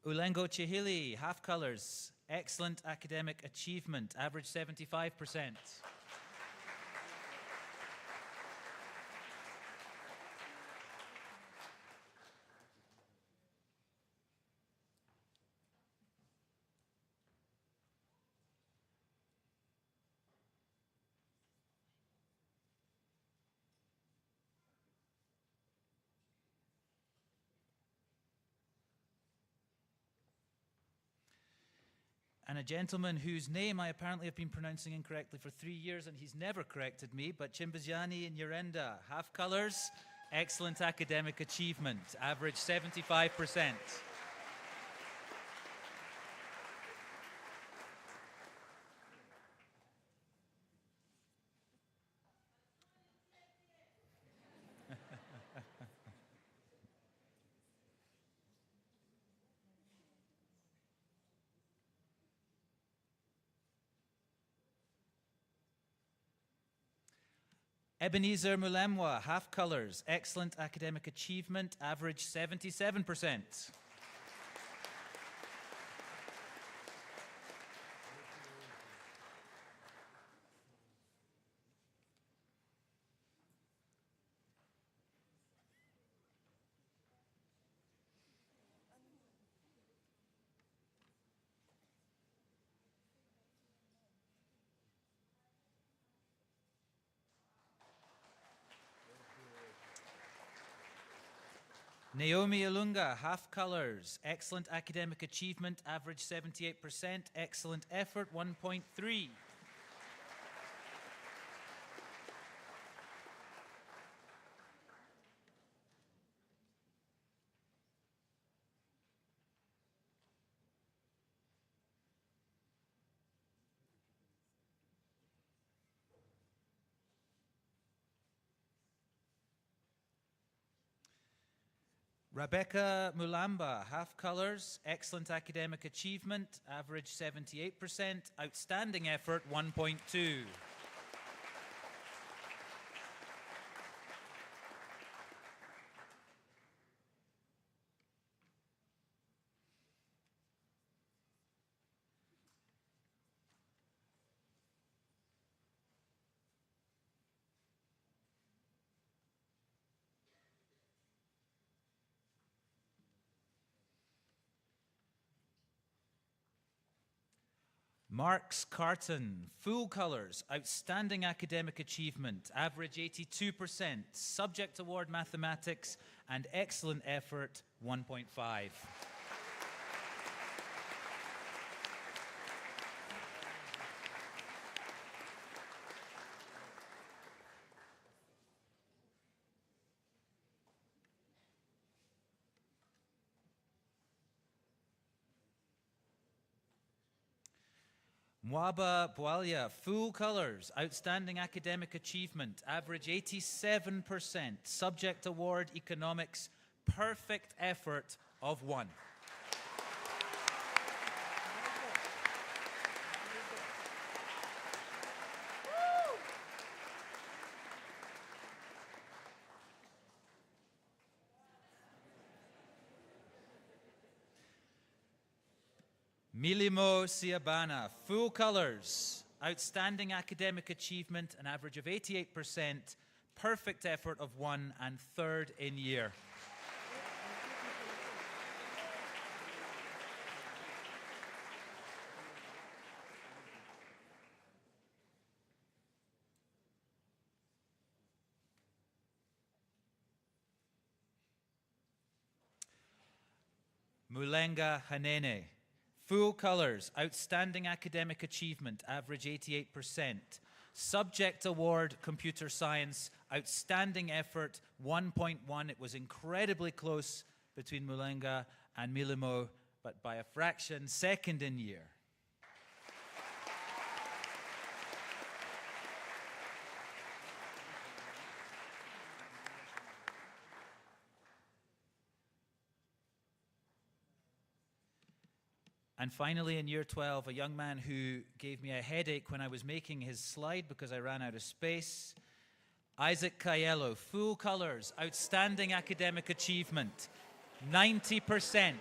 Ulengo Chihili, half colors, excellent academic achievement, average 75%. And a gentleman whose name I apparently have been pronouncing incorrectly for 3 years, and he's never corrected me, but Chimbazani Nyirenda, half colors, excellent academic achievement, average 75%. Ebenezer Mulemwa, half colors, excellent academic achievement, average 77%. Naomi Ilunga, half colors, excellent academic achievement, average 78%, excellent effort, 1.3. Rebecca Mulamba, half colors, excellent academic achievement, average 78%, outstanding effort, 1.2. Marks Carton, full colors, outstanding academic achievement, average 82%, subject award mathematics, and excellent effort, 1.5. Mwaba Bwalia, full colors, outstanding academic achievement, average 87%, subject award economics, perfect effort of 1. Milimo Siabana, full colors, outstanding academic achievement, an average of 88%, perfect effort of 1, and third in year. Mulenga Hanene, full colors, outstanding academic achievement, average 88%. Subject award, computer science, outstanding effort, 1.1. It was incredibly close between Mulenga and Milimo, but by a fraction, second in year. And finally, in year 12, a young man who gave me a headache when I was making his slide because I ran out of space. Isaac Caiello, full colors, outstanding academic achievement, 90%.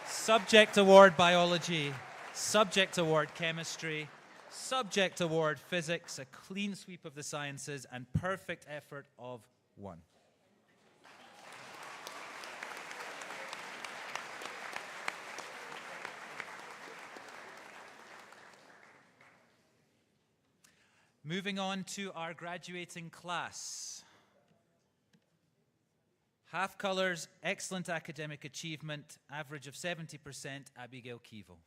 Subject award biology, subject award chemistry, subject award physics, a clean sweep of the sciences, and perfect effort of 1. Moving on to our graduating class. Half colors, excellent academic achievement, average of 70%, Abigail Keevil.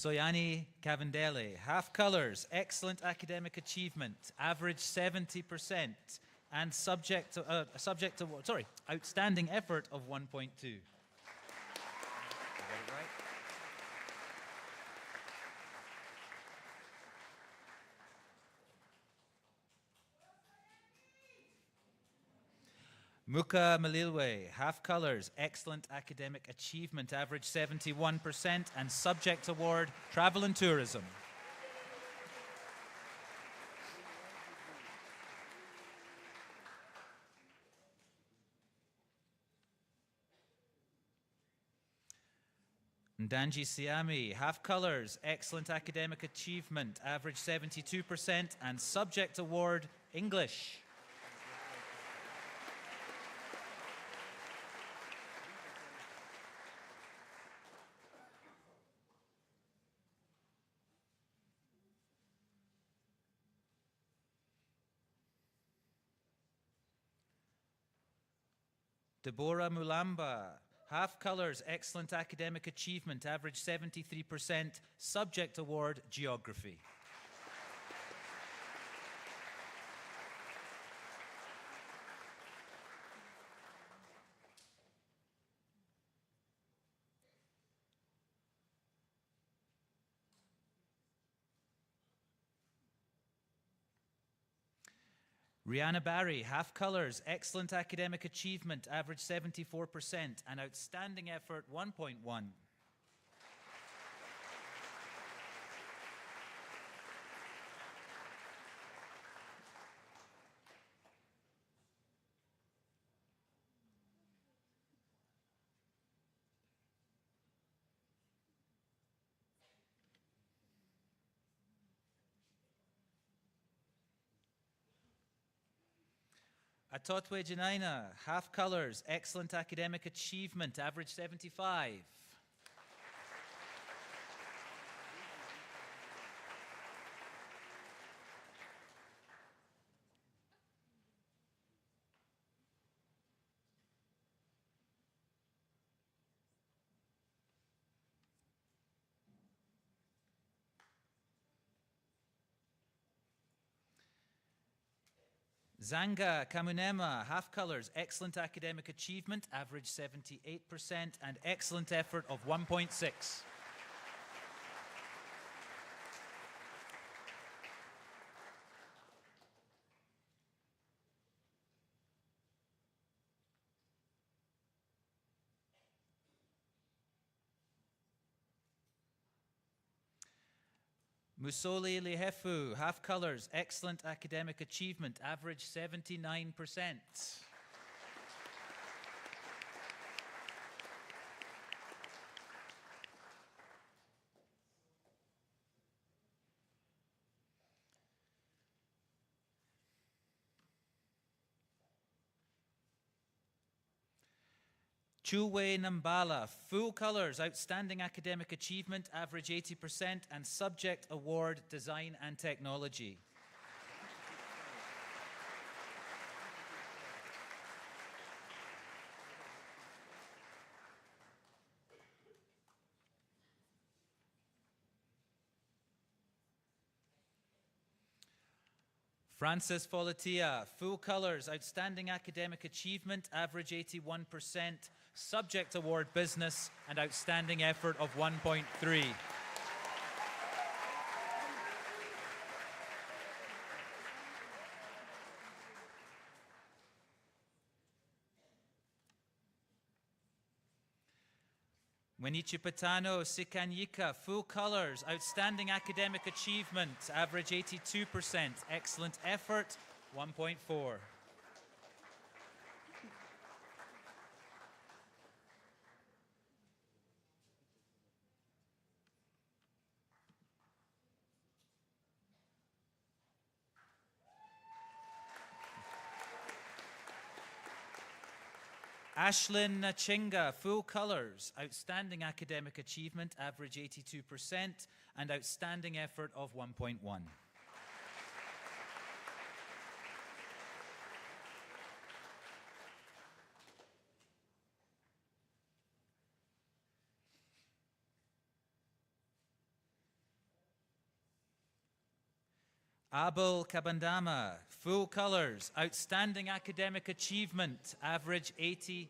Soyani Cavendele, half colors, excellent academic achievement, average 70%, and outstanding effort of 1.2. Muka Malilwe, half colors, excellent academic achievement, average 71%, and subject award, travel and tourism. Ndanji Siami, half colors, excellent academic achievement, average 72%, and subject award, English. Deborah Mulamba, half colors, excellent academic achievement, average 73%, subject award, geography. Rihanna Barry, half colors, excellent academic achievement, average 74%, and outstanding effort, 1.1. Atotwe Janaina, half colors, excellent academic achievement, average 75. Zanga Kamunema, half colors, excellent academic achievement, average 78%, and excellent effort of 1.6. Musoli Lihefu, half colors, excellent academic achievement, average 79%. Chuwe Nambala, full colors, outstanding academic achievement, average 80%, and subject award, design and technology. Francis Folatia, full colors, outstanding academic achievement, average 81%, subject award business, and outstanding effort of 1.3. Wenichi Patano Sikanyika, full colors, outstanding academic achievement, average 82%, excellent effort, 1.4. Ashlyn Nachinga, full colors, outstanding academic achievement, average 82%, and outstanding effort of 1.1. Abel Kabandama, full colors, outstanding academic achievement, average 83%.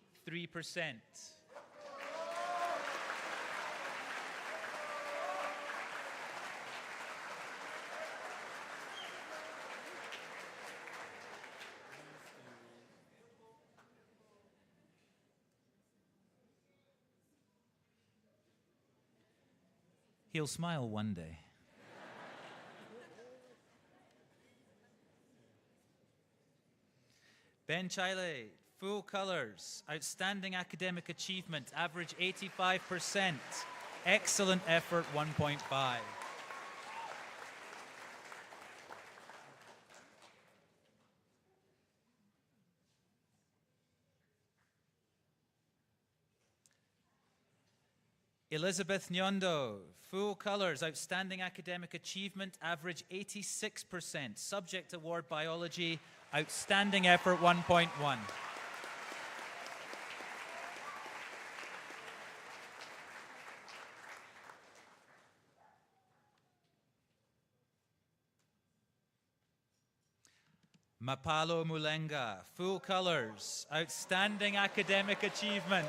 He'll smile one day. Ben Chile, full colors, outstanding academic achievement, average 85%, excellent effort, 1.5. Elizabeth Nyondo, full colors, outstanding academic achievement, average 86%, subject award biology, outstanding effort 1.1. Mapalo Mulenga, full colors, outstanding academic achievement.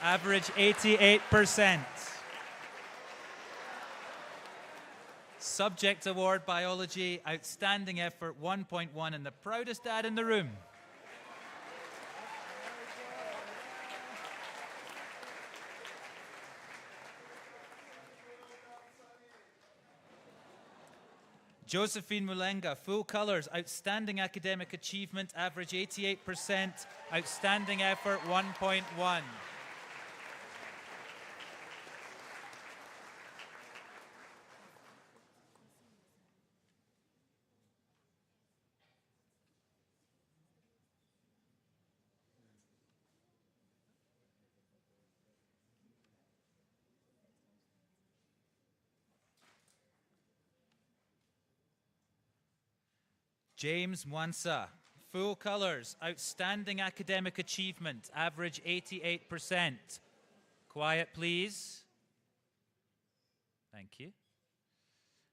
Average 88%. Subject award biology, outstanding effort 1.1, and the proudest dad in the room. Josephine Mulenga, full colors, outstanding academic achievement, average 88%, outstanding effort 1.1. James Mwansa, full colors, outstanding academic achievement, average 88%. Quiet, please. Thank you.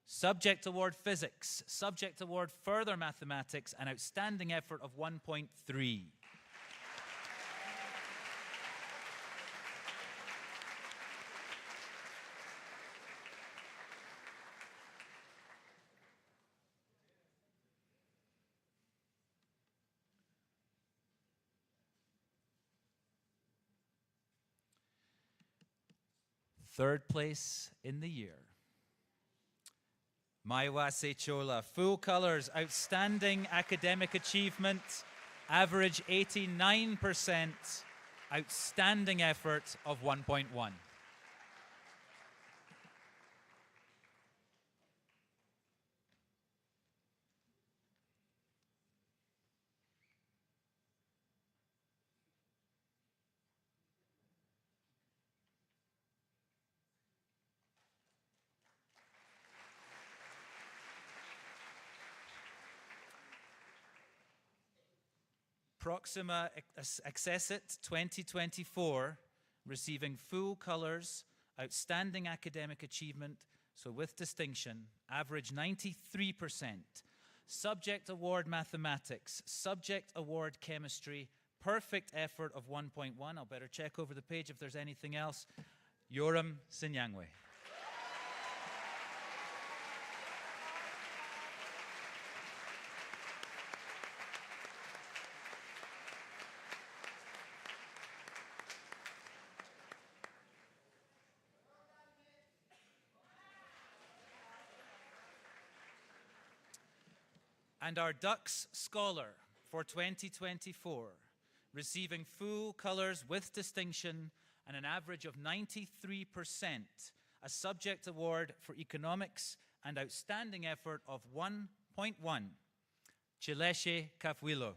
Subject award physics, subject award further mathematics, an outstanding effort of 1.3. Third place in the year. Maiwase Chola, full colors, outstanding academic achievement, average 89%, outstanding effort of 1.1. Proxima Accessit 2024, receiving full colors, outstanding academic achievement, so with distinction, average 93%. Subject award mathematics, subject award chemistry, perfect effort of 1.1. I'll better check over the page if there's anything else. Yoram Sinyangwe. And our Dux Scholar for 2024, receiving full colors with distinction and an average of 93%, a subject award for economics and outstanding effort of 1.1, Chileshe Kafwilo.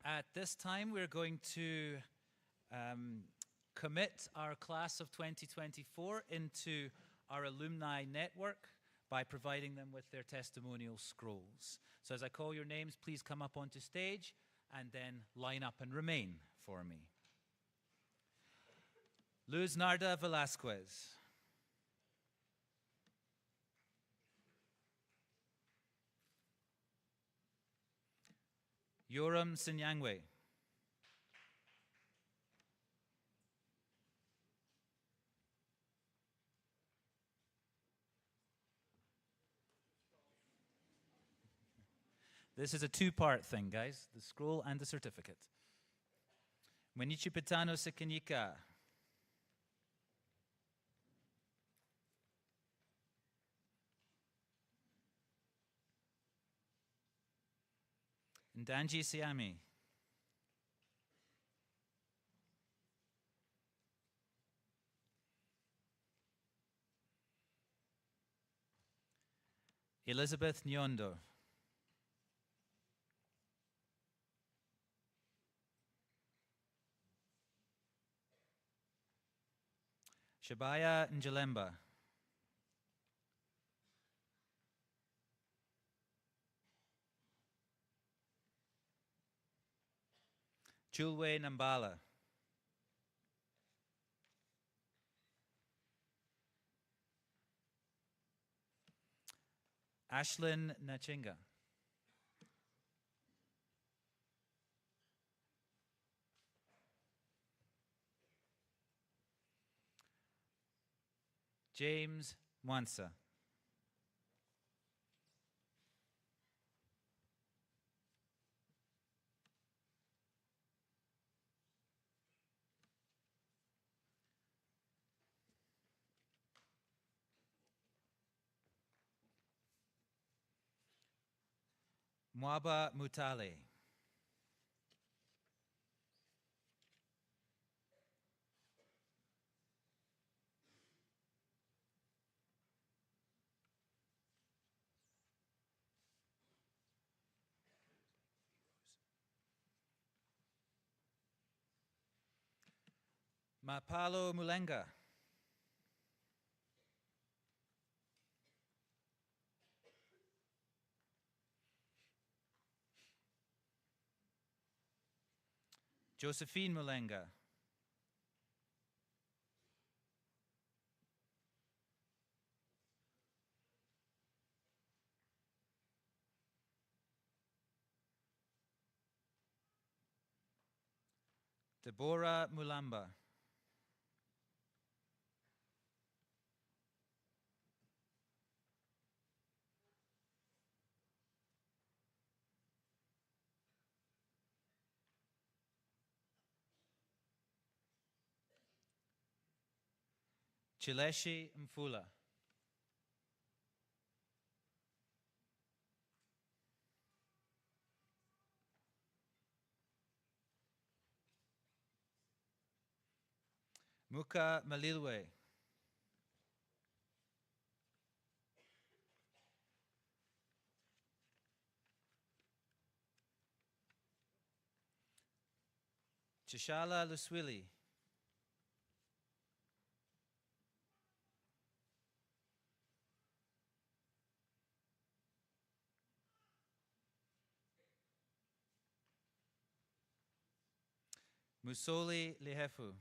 At this time, we're going to commit our class of 2024 into our alumni network by providing them with their testimonial scrolls. So as I call your names, please come up onto stage and then line up and remain for me. Luz Narda Velasquez. Yoram Sinyangwe. This is a two-part thing, guys, the scroll and the certificate. Mwenichi Pitano Sekanyika. Ndanji Siami. Elizabeth Nyondo. Shabaya Njalemba. Chulwe Nambala. Ashlyn Nachinga. James Mwansa. Mwaba Mutale. Mapalo Mulenga. Josephine Mulenga. Deborah Mulamba. Chileshi Mfula. Muka Malilwe. Chishala Luswili. Musoli Lihefu.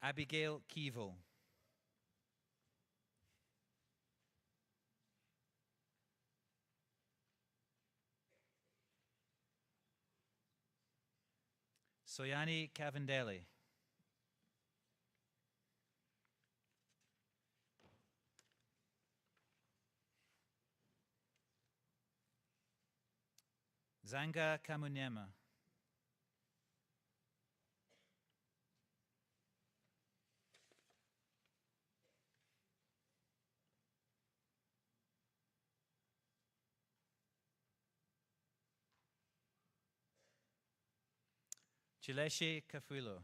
Abigail Keevil. Soyani Cavendale. Zanga Kamunyema. Chileshi Kafuilo.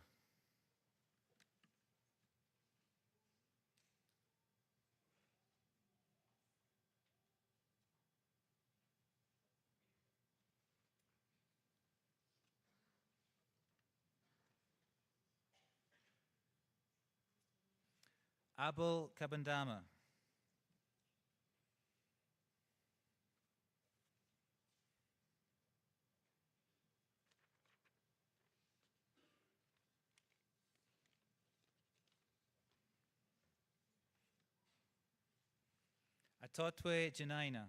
Abel Kabandama. Atotwe Janaina.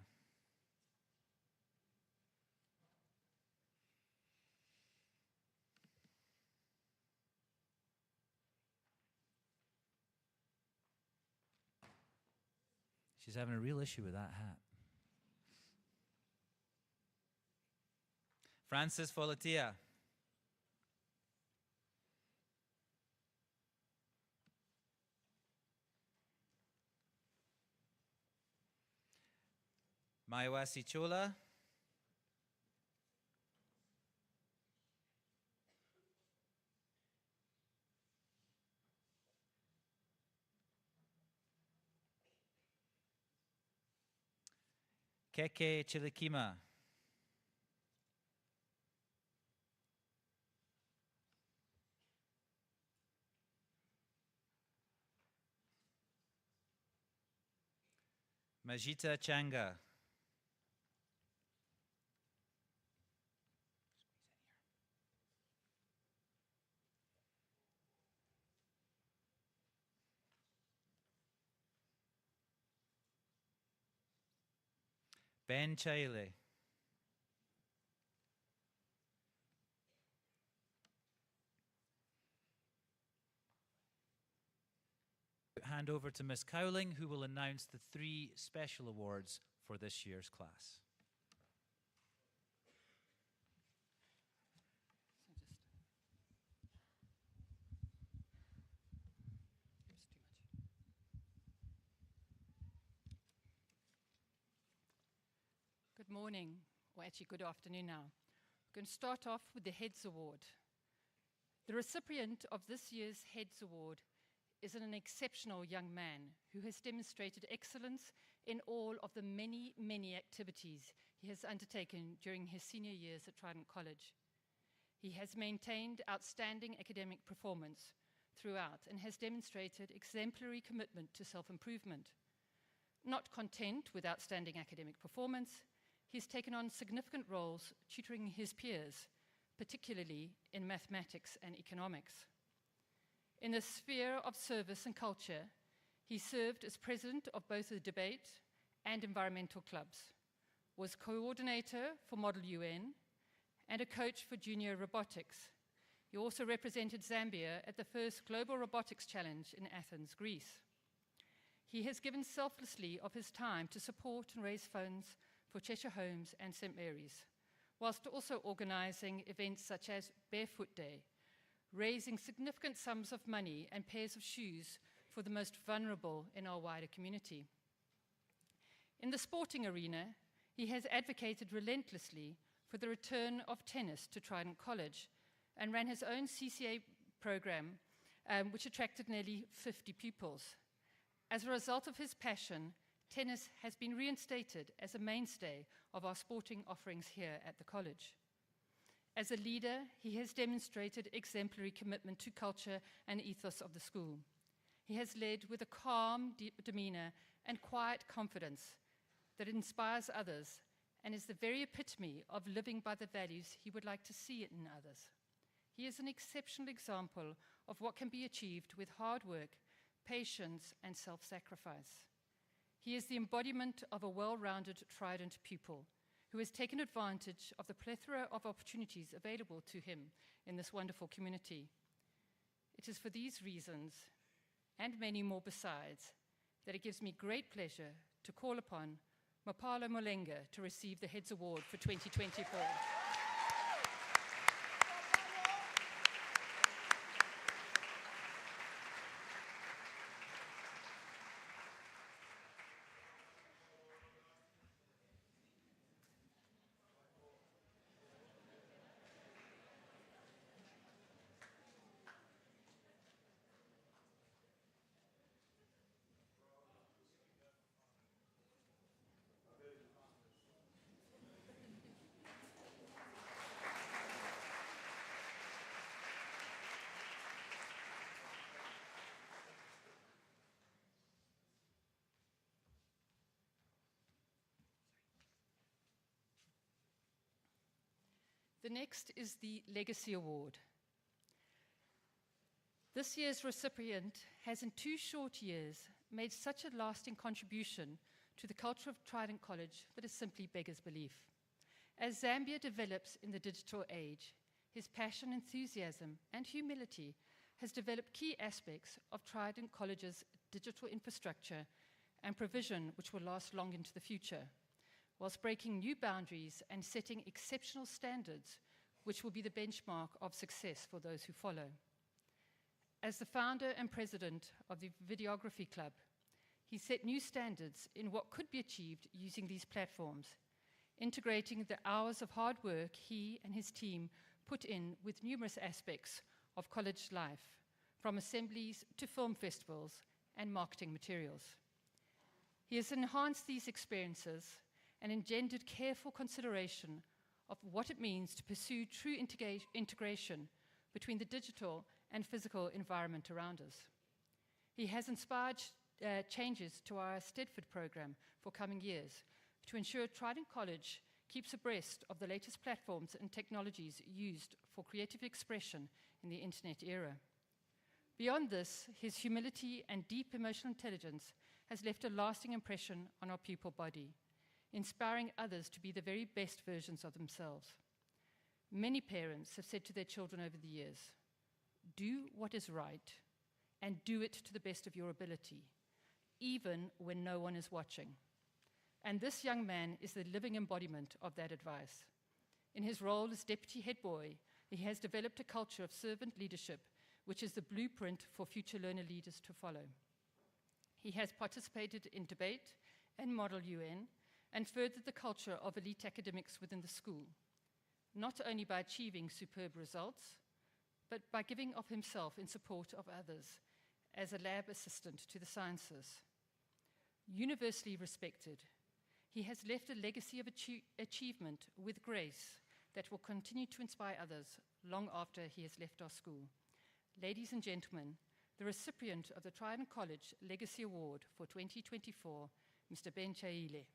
She's having a real issue with that hat. Francis Volatia. Maiwasi Chola. Keke Chilikima. Majita Changa. Ben Chaile. Hand over to Ms. Cowling, who will announce the 3 special awards for this year's class. Good morning, or actually good afternoon now. We're going to start off with the Heads Award. The recipient of this year's Heads Award is an exceptional young man who has demonstrated excellence in all of the many, many activities he has undertaken during his senior years at Trident College. He has maintained outstanding academic performance throughout and has demonstrated exemplary commitment to self-improvement. Not content with outstanding academic performance, he's taken on significant roles tutoring his peers, particularly in mathematics and economics. In the sphere of service and culture, he served as president of both the debate and environmental clubs, was coordinator for Model UN, and a coach for junior robotics. He also represented Zambia at the first Global Robotics Challenge in Athens, Greece. He has given selflessly of his time to support and raise funds for Cheshire Homes and St. Mary's, whilst also organizing events such as Barefoot Day, raising significant sums of money and pairs of shoes for the most vulnerable in our wider community. In the sporting arena, he has advocated relentlessly for the return of tennis to Trident College and ran his own CCA program, which attracted nearly 50 pupils. As a result of his passion, tennis has been reinstated as a mainstay of our sporting offerings here at the college. As a leader, he has demonstrated exemplary commitment to culture and ethos of the school. He has led with a calm demeanor and quiet confidence that inspires others and is the very epitome of living by the values he would like to see in others. He is an exceptional example of what can be achieved with hard work, patience, and self-sacrifice. He is the embodiment of a well-rounded Trident pupil who has taken advantage of the plethora of opportunities available to him in this wonderful community. It is for these reasons, and many more besides, that it gives me great pleasure to call upon Mutala Mulenga to receive the Heads Award for 2024. The next is the Legacy Award. This year's recipient has in 2 short years made such a lasting contribution to the culture of Trident College that it simply beggars belief. As Zambia develops in the digital age, his passion, enthusiasm, and humility has developed key aspects of Trident College's digital infrastructure and provision which will last long into the future, whilst breaking new boundaries and setting exceptional standards which will be the benchmark of success for those who follow. As the founder and president of the Videography Club, he set new standards in what could be achieved using these platforms, integrating the hours of hard work he and his team put in with numerous aspects of college life, from assemblies to film festivals and marketing materials. He has enhanced these experiences and engendered careful consideration of what it means to pursue true integration between the digital and physical environment around us. He has inspired changes to our Stedford program for coming years to ensure Trident College keeps abreast of the latest platforms and technologies used for creative expression in the internet era. Beyond this, his humility and deep emotional intelligence has left a lasting impression on our pupil body, inspiring others to be the very best versions of themselves. Many parents have said to their children over the years, "Do what is right and do it to the best of your ability, even when no one is watching." And this young man is the living embodiment of that advice. In his role as deputy head boy, he has developed a culture of servant leadership, which is the blueprint for future learner leaders to follow. He has participated in debate and Model UN and furthered the culture of elite academics within the school, not only by achieving superb results, but by giving of himself in support of others as a lab assistant to the sciences. Universally respected, he has left a legacy of achievement with grace that will continue to inspire others long after he has left our school. Ladies and gentlemen, the recipient of the Trident College Legacy Award for 2024, Mr. Ben Chaile.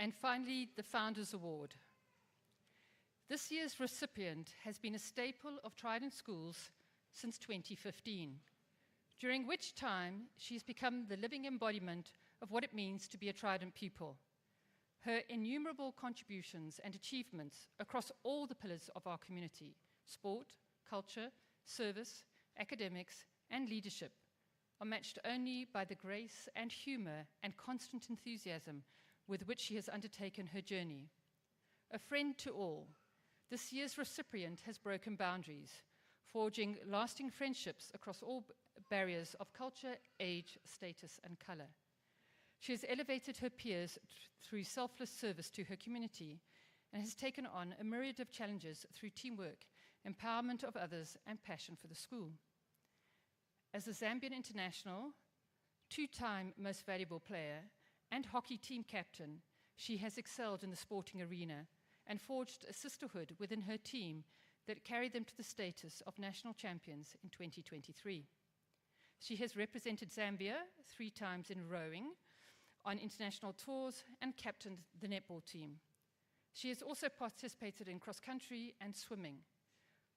And finally, the Founders Award. This year's recipient has been a staple of Trident Schools since 2015, during which time she's become the living embodiment of what it means to be a Trident pupil. Her innumerable contributions and achievements across all the pillars of our community, sport, culture, service, academics, and leadership, are matched only by the grace and humor and constant enthusiasm with which she has undertaken her journey. A friend to all, this year's recipient has broken boundaries, forging lasting friendships across all barriers of culture, age, status, and color. She has elevated her peers through selfless service to her community and has taken on a myriad of challenges through teamwork, empowerment of others, and passion for the school. As a Zambian international, 2-time most valuable player, and hockey team captain, she has excelled in the sporting arena and forged a sisterhood within her team that carried them to the status of national champions in 2023. She has represented Zambia 3 times in rowing on international tours and captained the netball team. She has also participated in cross-country and swimming.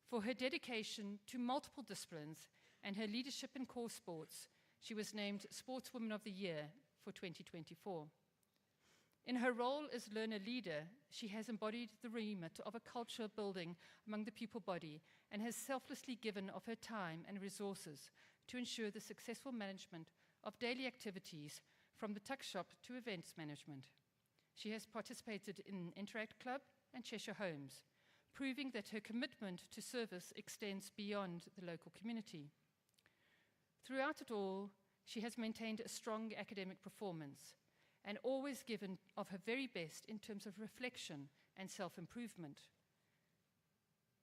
For her dedication to multiple disciplines and her leadership in core sports, she was named Sportswoman of the Year for 2024. In her role as learner leader, she has embodied the remit of a culture building among the pupil body and has selflessly given of her time and resources to ensure the successful management of daily activities from the tuck shop to events management. She has participated in Interact Club and Cheshire Homes, proving that her commitment to service extends beyond the local community. Throughout it all, she has maintained a strong academic performance and always given of her very best in terms of reflection and self-improvement.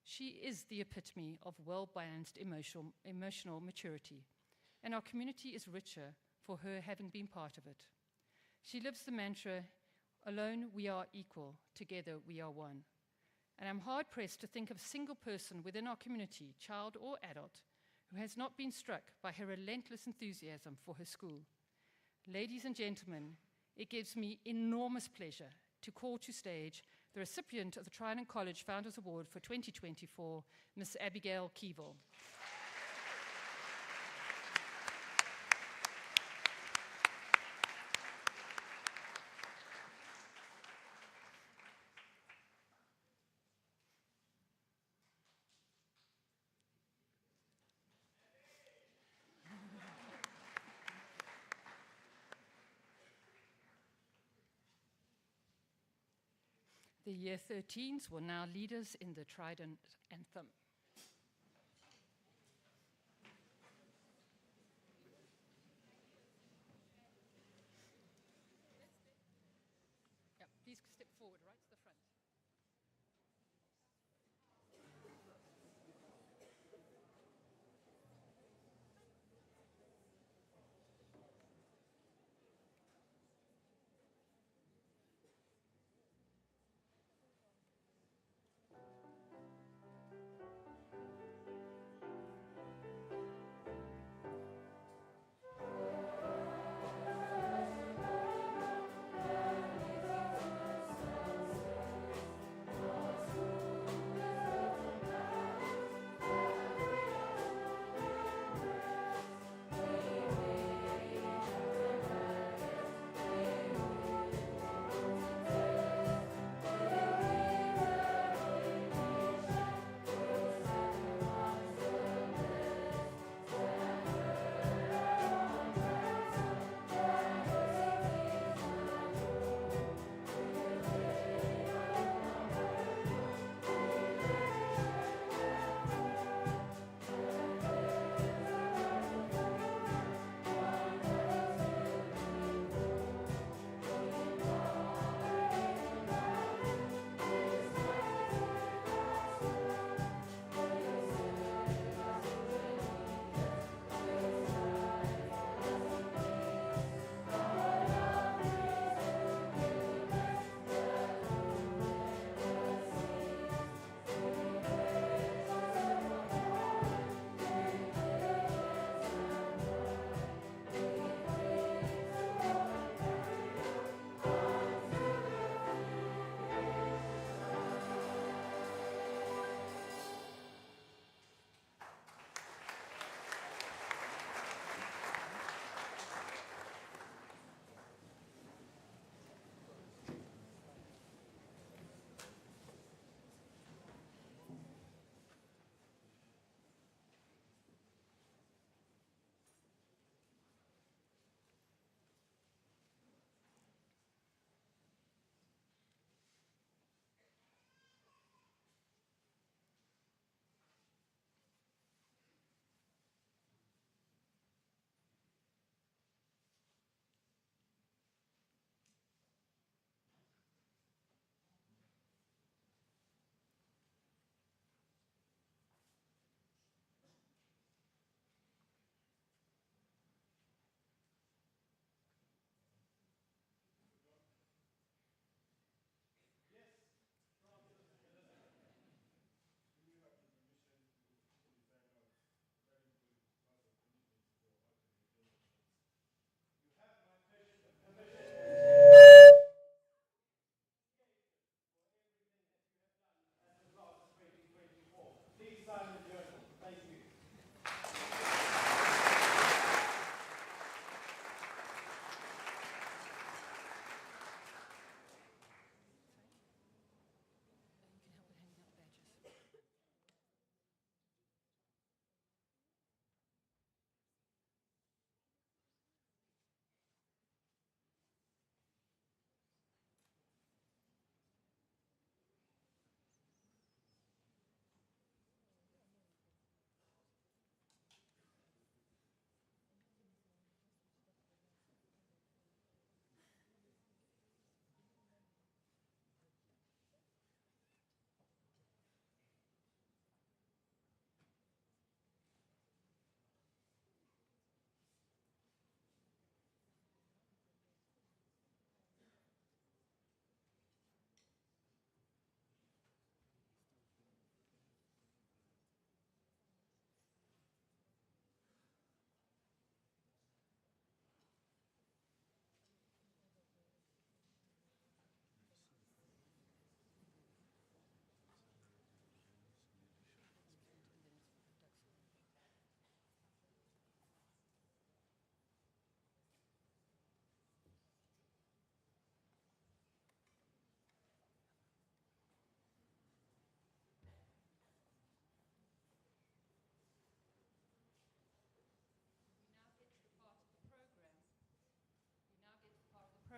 She is the epitome of well-balanced emotional maturity, and our community is richer for her having been part of it. She lives the mantra, alone we are equal, together we are one. And I'm hard-pressed to think of a single person within our community, child or adult, who has not been struck by her relentless enthusiasm for her school. Ladies and gentlemen, it gives me enormous pleasure to call to stage the recipient of the Trident College Founders Award for 2024, Ms. Abigail Keevil. The Year 13s will now lead us in the Trident Anthem. Yeah, please step forward, right to the front.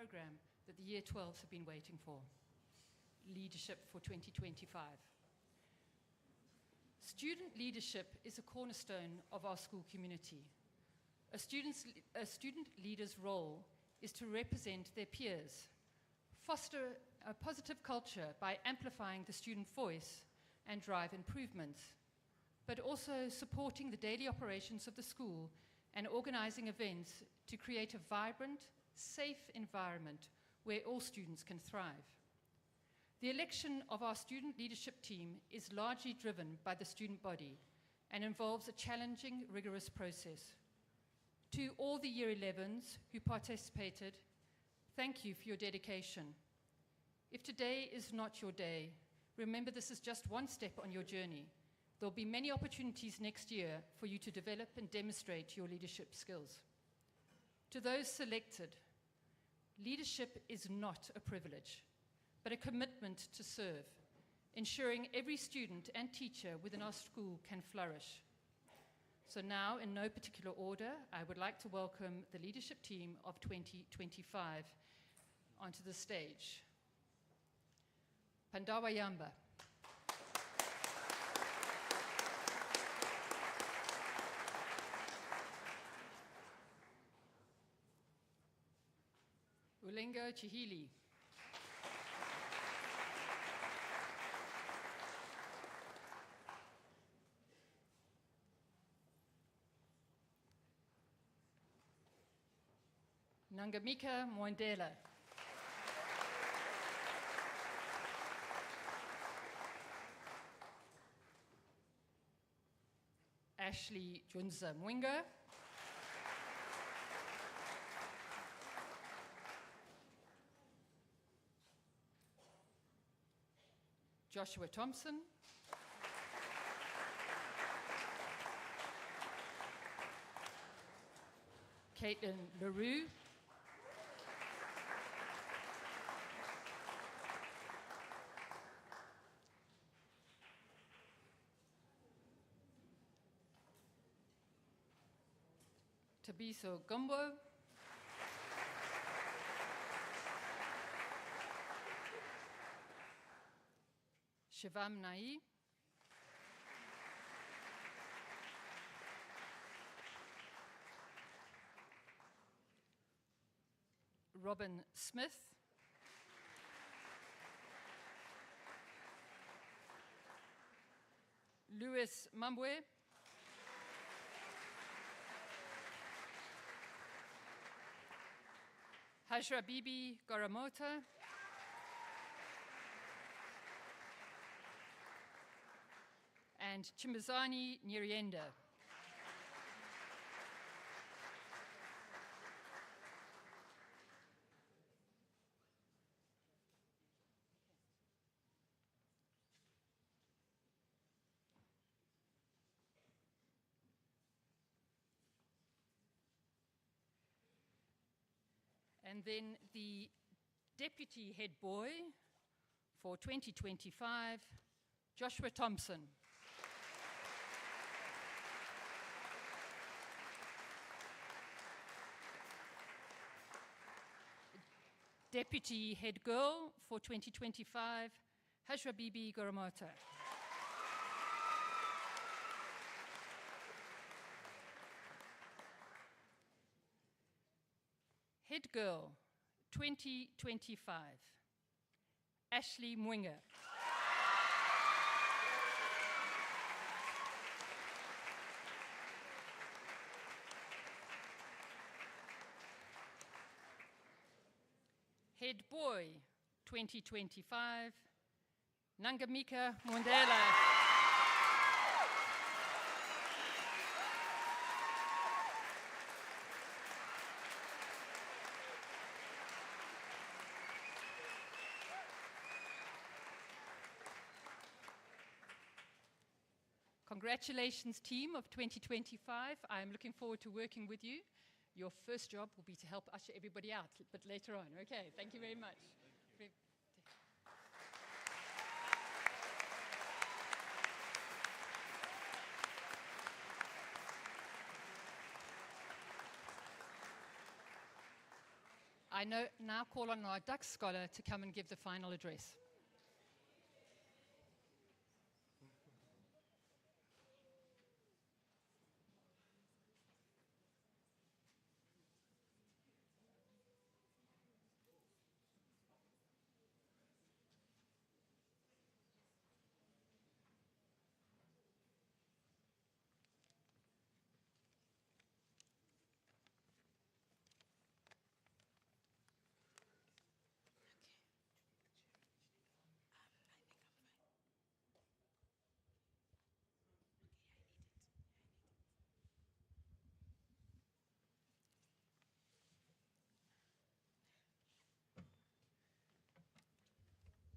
program that the Year 12s have been waiting for, Leadership for 2025. Student leadership is a cornerstone of our school community. A student leader's role is to represent their peers, foster a positive culture by amplifying the student voice and drive improvements, but also supporting the daily operations of the school and organizing events to create a vibrant, safe environment where all students can thrive. The election of our student leadership team is largely driven by the student body and involves a challenging, rigorous process. To all the Year 11s who participated, thank you for your dedication. If today is not your day, remember this is just one step on your journey. There'll be many opportunities next year for you to develop and demonstrate your leadership skills. To those selected, leadership is not a privilege, but a commitment to serve, ensuring every student and teacher within our school can flourish. So now, in no particular order, I would like to welcome the leadership team of 2025 onto the stage. Pandawa Yamba. Ulenga Chihili. Nangamika Mwandela. Ashley Junza Mwinga. Joshua Thompson. Caitlin LaRue. Tabiso Gumbo. Shivam Nai. Robin Smith. Louis Mambwe. Hajra Bibi Garamota. And Chimbazani Nyirienda. And then the deputy head boy for 2025, Joshua Thompson. Deputy head girl for 2025, Hajra Bibi Garamota. Head girl 2025, Ashley Mwinga. Head boy 2025, Nangamika Mwandela. Congratulations, team of 2025. I'm looking forward to working with you. Your first job will be to help usher everybody out, but later on. Okay, thank you very much. I now call on our Duck scholar to come and give the final address.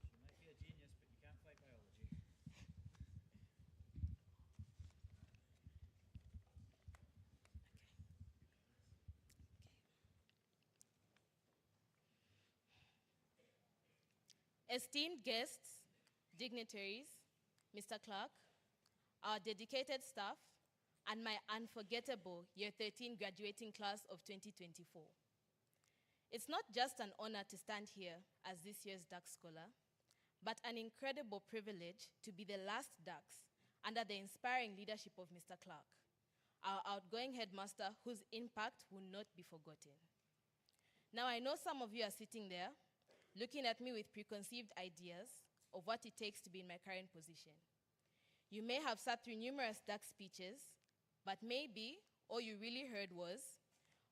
You might be a genius, but you can't fight biology. Esteemed guests, dignitaries, Mr. Clark, our dedicated staff, and my unforgettable Year 13 graduating class of 2024. It's not just an honor to stand here as this year's Duck Scholar, but an incredible privilege to be the last Ducks under the inspiring leadership of Mr. Clark, our outgoing headmaster whose impact will not be forgotten. Now, I know some of you are sitting there looking at me with preconceived ideas of what it takes to be in my current position. You may have sat through numerous Duck speeches, but maybe all you really heard was,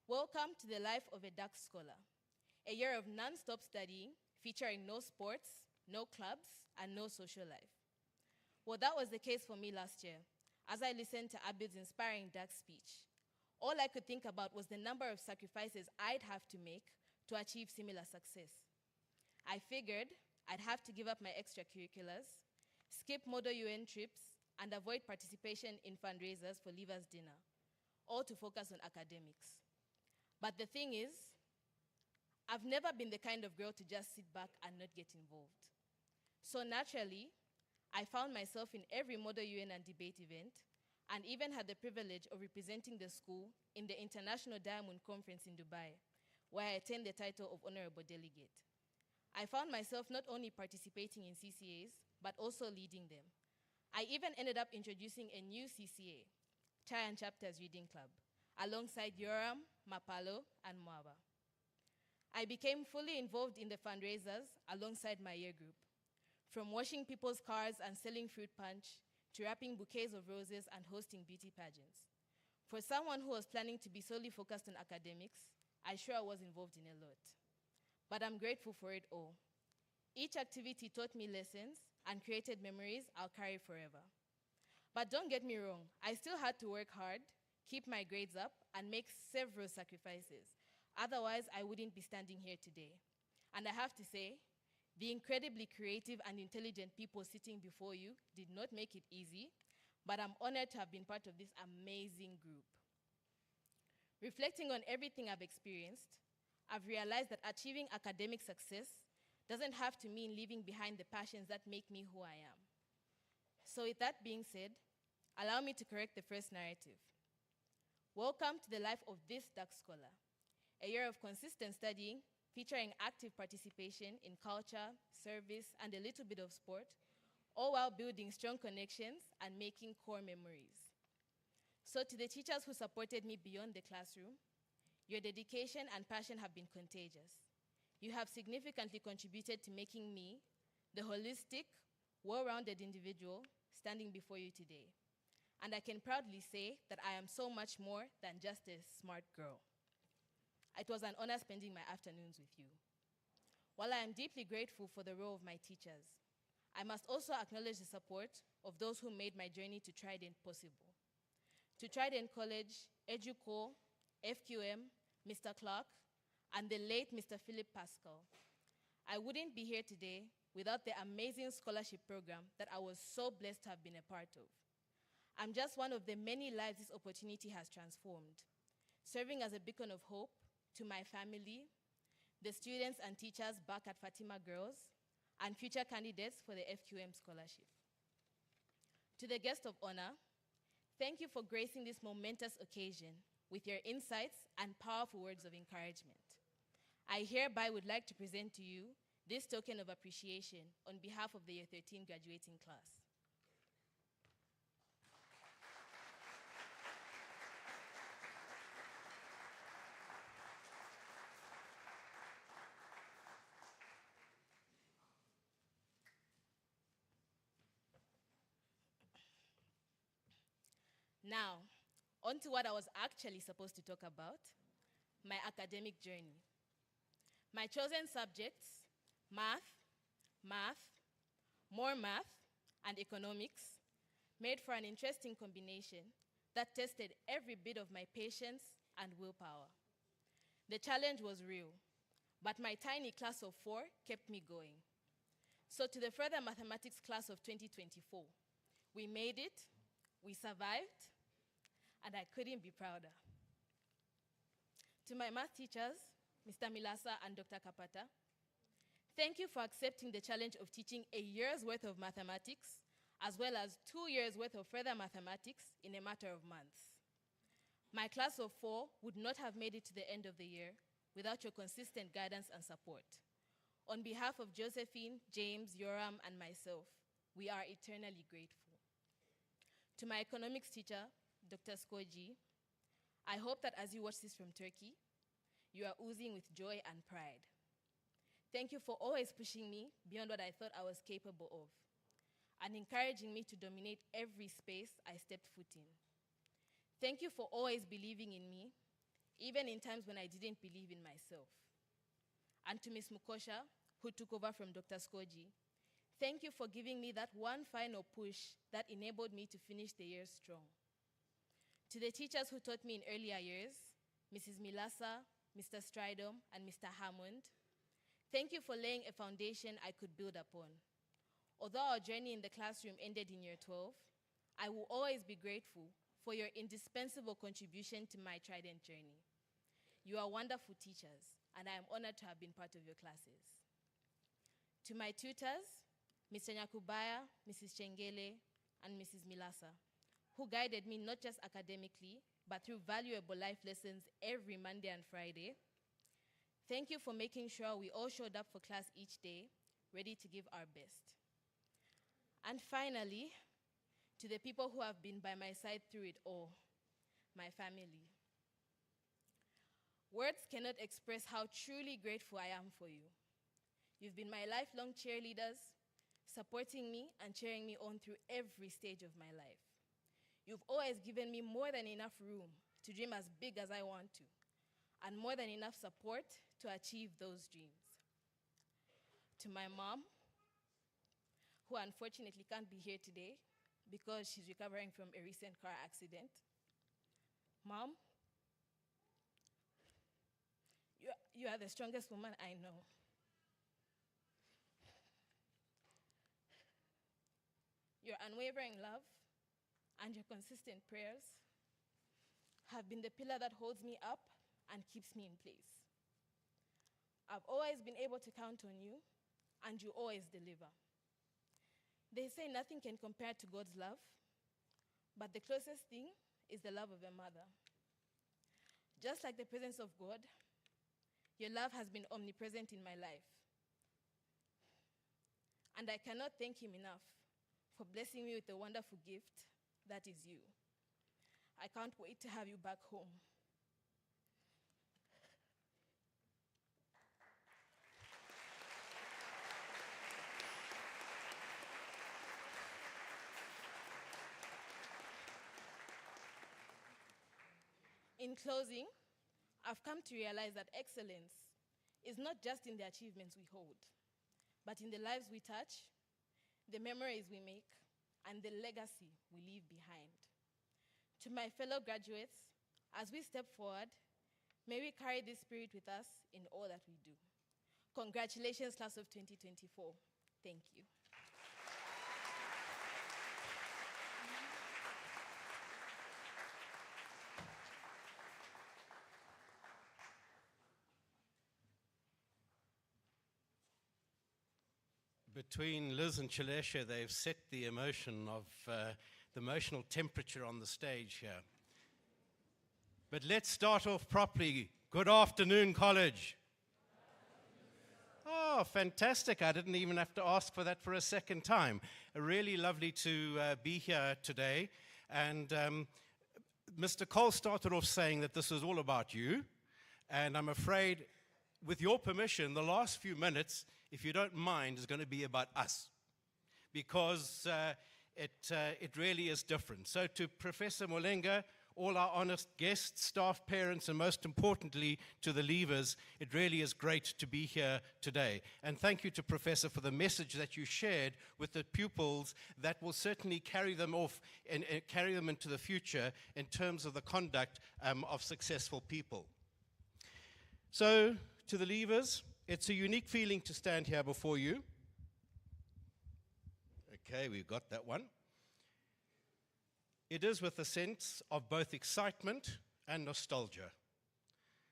"Welcome to the life of a Duck scholar, a year of non-stop studying, featuring no sports, no clubs, and no social life." Well, that was the case for me last year, as I listened to Abid's inspiring Duck speech. All I could think about was the number of sacrifices I'd have to make to achieve similar success. I figured I'd have to give up my extracurriculars, skip Modo UN trips, and avoid participation in fundraisers for Leavers Dinner, all to focus on academics. But the thing is, I've never been the kind of girl to just sit back and not get involved. So naturally, I found myself in every Modo UN and debate event, and even had the privilege of representing the school in the International Diamond Conference in Dubai, where I attained the title of Honorable Delegate. I found myself not only participating in CCAs, but also leading them. I even ended up introducing a new CCA, Chai and Chapters Reading Club, alongside Yoram, Mapalo, and Mwaba. I became fully involved in the fundraisers alongside my year group, from washing people's cars and selling fruit punch, to wrapping bouquets of roses and hosting beauty pageants. For someone who was planning to be solely focused on academics, I sure was involved in a lot. But I'm grateful for it all. Each activity taught me lessons and created memories I'll carry forever. But don't get me wrong, I still had to work hard, keep my grades up, and make several sacrifices. Otherwise, I wouldn't be standing here today. And I have to say, the incredibly creative and intelligent people sitting before you did not make it easy, but I'm honored to have been part of this amazing group. Reflecting on everything I've experienced, I've realized that achieving academic success doesn't have to mean leaving behind the passions that make me who I am. So with that being said, allow me to correct the first narrative. Welcome to the life of this Duck scholar, a year of consistent studying, featuring active participation in culture, service, and a little bit of sport, all while building strong connections and making core memories. So to the teachers who supported me beyond the classroom, your dedication and passion have been contagious. You have significantly contributed to making me the holistic, well-rounded individual standing before you today. And I can proudly say that I am so much more than just a smart girl. It was an honor spending my afternoons with you. While I am deeply grateful for the role of my teachers, I must also acknowledge the support of those who made my journey to Trident possible. To Trident College, EduCo, FQM, Mr. Clark, and the late Mr. Philip Pascal. I wouldn't be here today without the amazing scholarship program that I was so blessed to have been a part of. I'm just one of the many lives this opportunity has transformed, serving as a beacon of hope to my family, the students and teachers back at Fatima Girls, and future candidates for the FQM scholarship. To the guest of honor, thank you for gracing this momentous occasion with your insights and powerful words of encouragement. I hereby would like to present to you this token of appreciation on behalf of the Year 13 graduating class. Now, on to what I was actually supposed to talk about, my academic journey. My chosen subjects, math, more math, and economics, made for an interesting combination that tested every bit of my patience and willpower. The challenge was real, but my tiny class of 4 kept me going. So to the further mathematics class of 2024, we made it, we survived, and I couldn't be prouder. To my math teachers, Mr. Milasa and Dr. Kapata, thank you for accepting the challenge of teaching a year's worth of mathematics, as well as 2 years' worth of further mathematics in a matter of months. My class of 4 would not have made it to the end of the year without your consistent guidance and support. On behalf of Josephine, James, Yoram, and myself, we are eternally grateful. To my economics teacher, Dr. Skoji, I hope that as you watch this from Turkey, you are oozing with joy and pride. Thank you for always pushing me beyond what I thought I was capable of, and encouraging me to dominate every space I stepped foot in. Thank you for always believing in me, even in times when I didn't believe in myself. And to Ms. Mukosha, who took over from Dr. Skoji, thank you for giving me that one final push that enabled me to finish the year strong. To the teachers who taught me in earlier years, Mrs. Milasa, Mr. Stridom, and Mr. Hammond, thank you for laying a foundation I could build upon. Although our journey in the classroom ended in year 12, I will always be grateful for your indispensable contribution to my Trident journey. You are wonderful teachers, and I am honored to have been part of your classes. To my tutors, Mr. Nyakubaya, Mrs. Chengele, and Mrs. Milasa, who guided me not just academically, but through valuable life lessons every Monday and Friday. Thank you for making sure we all showed up for class each day, ready to give our best. And finally, to the people who have been by my side through it all, my family. Words cannot express how truly grateful I am for you. You've been my lifelong cheerleaders, supporting me and cheering me on through every stage of my life. You've always given me more than enough room to dream as big as I want to, and more than enough support to achieve those dreams. To my mom, who unfortunately can't be here today because she's recovering from a recent car accident. Mom, you are the strongest woman I know. Your unwavering love and your consistent prayers have been the pillar that holds me up and keeps me in place. I've always been able to count on you, and you always deliver. They say nothing can compare to God's love, but the closest thing is the love of a mother. Just like the presence of God, your love has been omnipresent in my life. And I cannot thank him enough for blessing me with the wonderful gift that is you. I can't wait to have you back home. In closing, I've come to realize that excellence is not just in the achievements we hold, but in the lives we touch, the memories we make, and the legacy we leave behind. To my fellow graduates, as we step forward, may we carry this spirit with us in all that we do. Congratulations, class of 2024. Thank you. Between Liz and Chilesha, they've set the emotional temperature on the stage here. But let's start off properly. Good afternoon, college. Oh, fantastic. I didn't even have to ask for that for a second time. Really lovely to be here today. And Mr. Cole started off saying that this is all about you. And I'm afraid, with your permission, the last few minutes, if you don't mind, is going to be about us. Because it really is different. So to Professor Mulenga, all our honest guests, staff, parents, and most importantly, to the leavers, it really is great to be here today. And thank you to Professor for the message that you shared with the pupils that will certainly carry them off and carry them into the future in terms of the conduct of successful people. So, to the leavers, it's a unique feeling to stand here before you. Okay, we've got that one. It is with a sense of both excitement and nostalgia.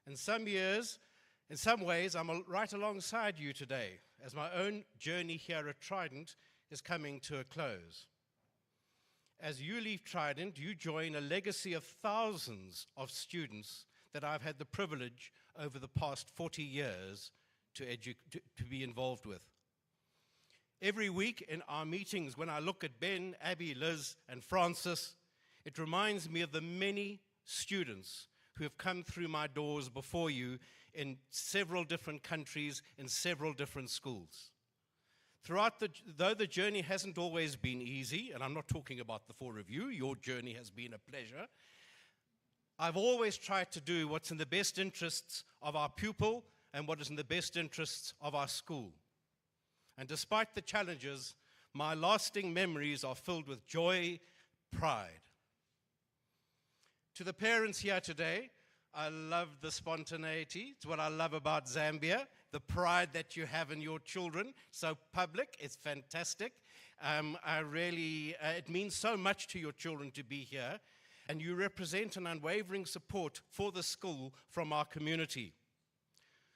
In some ways, I'm right alongside you today, as my own journey here at Trident is coming to a close. As you leave Trident, you join a legacy of thousands of students that I've had the privilege over the past 40 years to be involved with. Every week in our meetings, when I look at Ben, Abby, Liz, and Francis, it reminds me of the many students who have come through my doors before you in several different countries, in several different schools. Though the journey hasn't always been easy, and I'm not talking about the four of you, your journey has been a pleasure, I've always tried to do what's in the best interests of our pupil and what is in the best interests of our school. And despite the challenges, my lasting memories are filled with joy, pride. To the parents here today, I love the spontaneity. It's what I love about Zambia, the pride that you have in your children. So public, it's fantastic. It means so much to your children to be here. And you represent an unwavering support for the school from our community.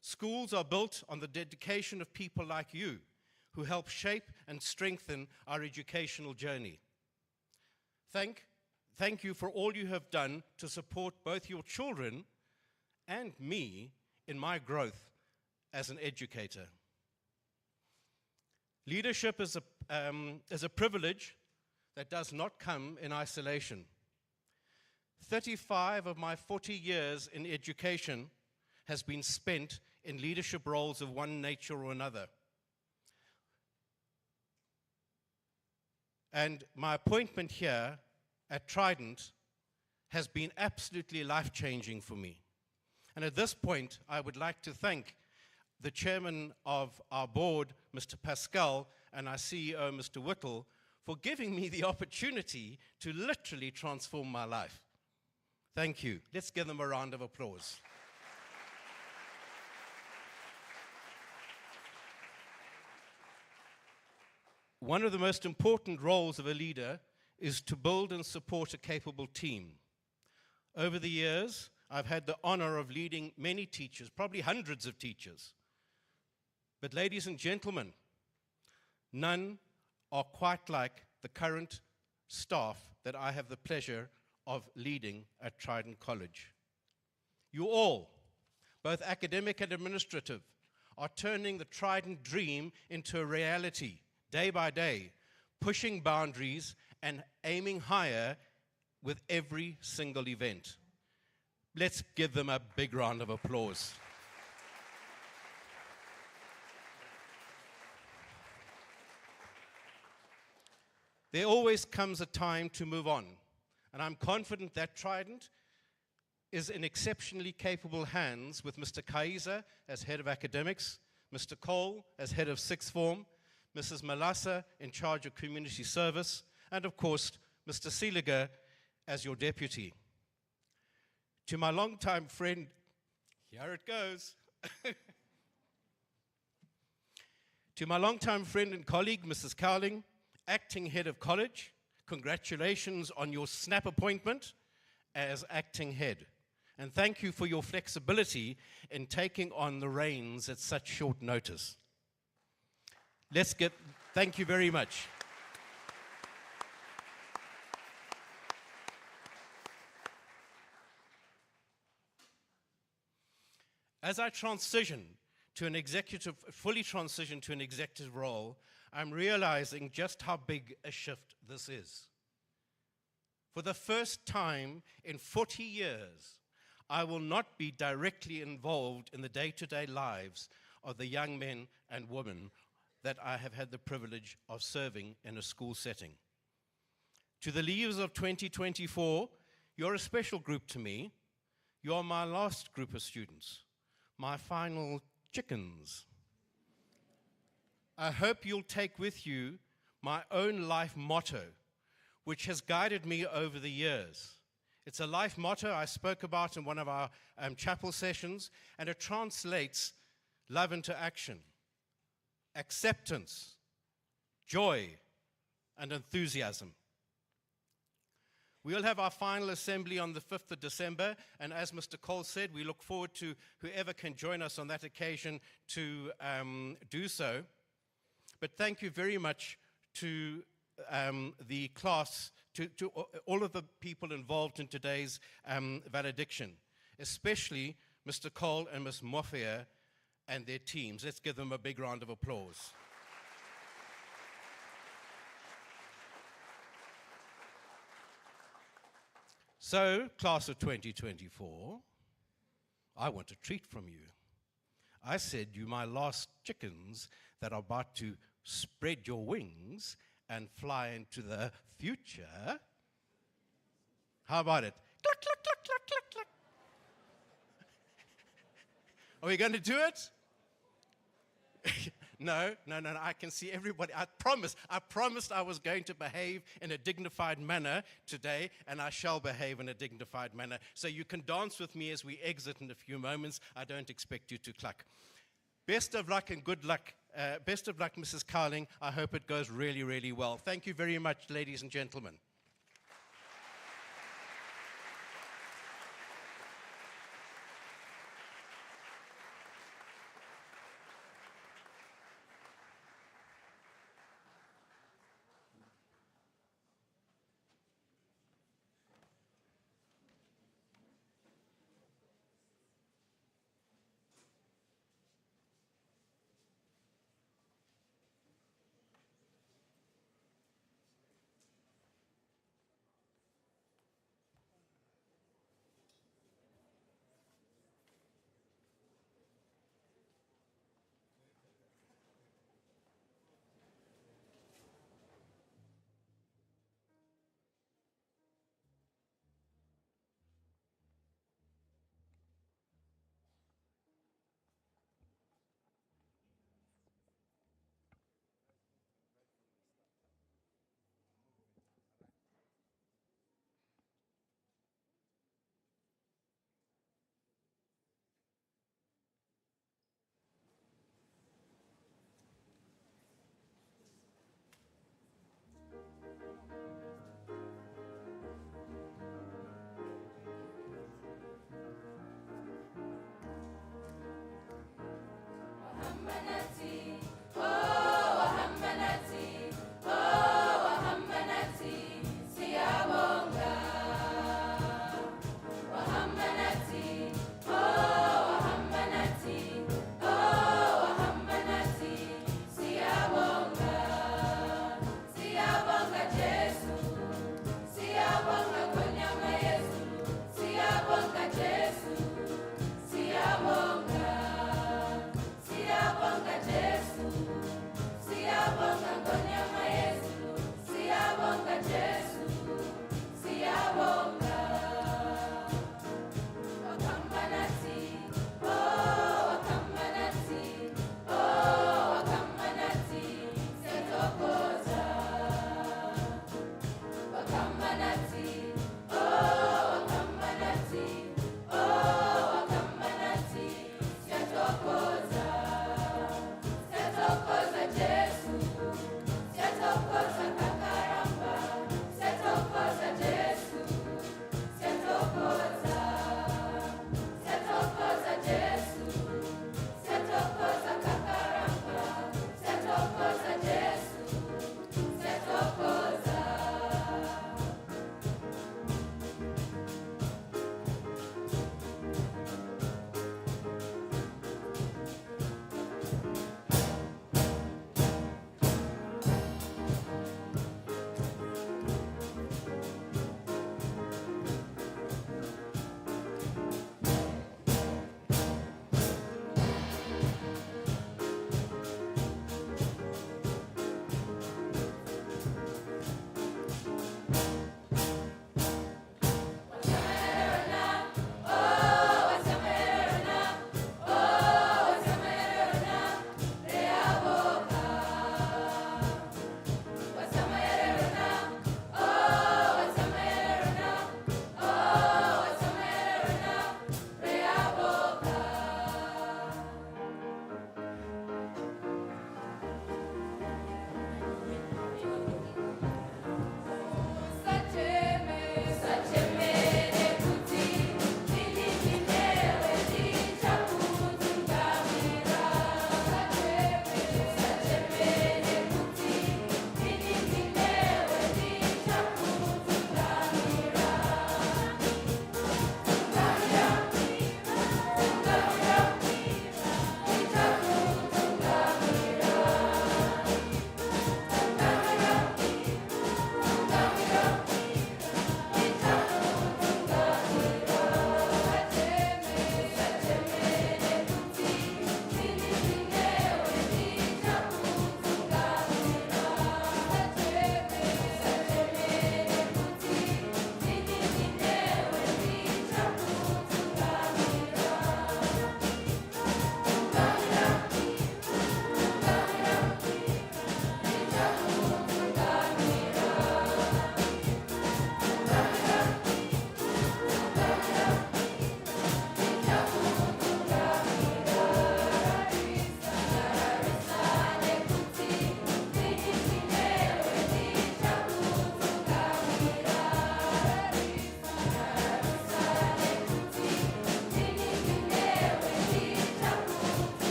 Schools are built on the dedication of people like you, who help shape and strengthen our educational journey. Thank you for all you have done to support both your children and me in my growth as an educator. Leadership is a privilege that does not come in isolation. 35 of my 40 years in education has been spent in leadership roles of one nature or another. And my appointment here at Trident has been absolutely life-changing for me. And at this point, I would like to thank the chairman of our board, Mr. Pascal, and our CEO, Mr. Whittle, for giving me the opportunity to literally transform my life. Thank you. Let's give them a round of applause. One of the most important roles of a leader is to build and support a capable team. Over the years, I've had the honor of leading many teachers, probably hundreds of teachers. But ladies and gentlemen, none are quite like the current staff that I have the pleasure of leading at Trident College. You all, both academic and administrative, are turning the Trident dream into a reality day by day, pushing boundaries and aiming higher with every single event. Let's give them a big round of applause. There always comes a time to move on, and I'm confident that Trident is in exceptionally capable hands with Mr. Kaiser as head of academics, Mr. Cole as head of sixth form, Mrs. Malasa in charge of community service, and of course, Mr. Seeliger as your deputy. To my longtime friend, here it goes. To my longtime friend and colleague, Mrs. Cowling, acting head of college, congratulations on your snap appointment as acting head. And thank you for your flexibility in taking on the reins at such short notice. Thank you very much. As I transition to an executive, fully transition to an executive role, I'm realizing just how big a shift this is. For the first time in 40 years, I will not be directly involved in the day-to-day lives of the young men and women that I have had the privilege of serving in a school setting. To the leavers of 2024, you're a special group to me. You're my last group of students, my final chickens. I hope you'll take with you my own life motto, which has guided me over the years. It's a life motto I spoke about in one of our chapel sessions, and it translates love into action, acceptance, joy, and enthusiasm. We'll have our final assembly on the 5th of December, and as Mr. Cole said, we look forward to whoever can join us on that occasion to do so. But thank you very much to the class, to all of the people involved in today's valediction, especially Mr. Cole and Ms. Moffea and their teams. Let's give them a big round of applause. So, class of 2024, I want a treat from you. I said, you my last chickens that are about to spread your wings and fly into the future. How about it? Cluck, cluck, cluck, cluck, cluck, cluck. Are we going to do it? No, I can see everybody. I promised I was going to behave in a dignified manner today, and I shall behave in a dignified manner. So you can dance with me as we exit in a few moments. I don't expect you to cluck. Best of luck and good luck. Best of luck, Mrs. Cowling. I hope it goes really, really well. Thank you very much, ladies and gentlemen.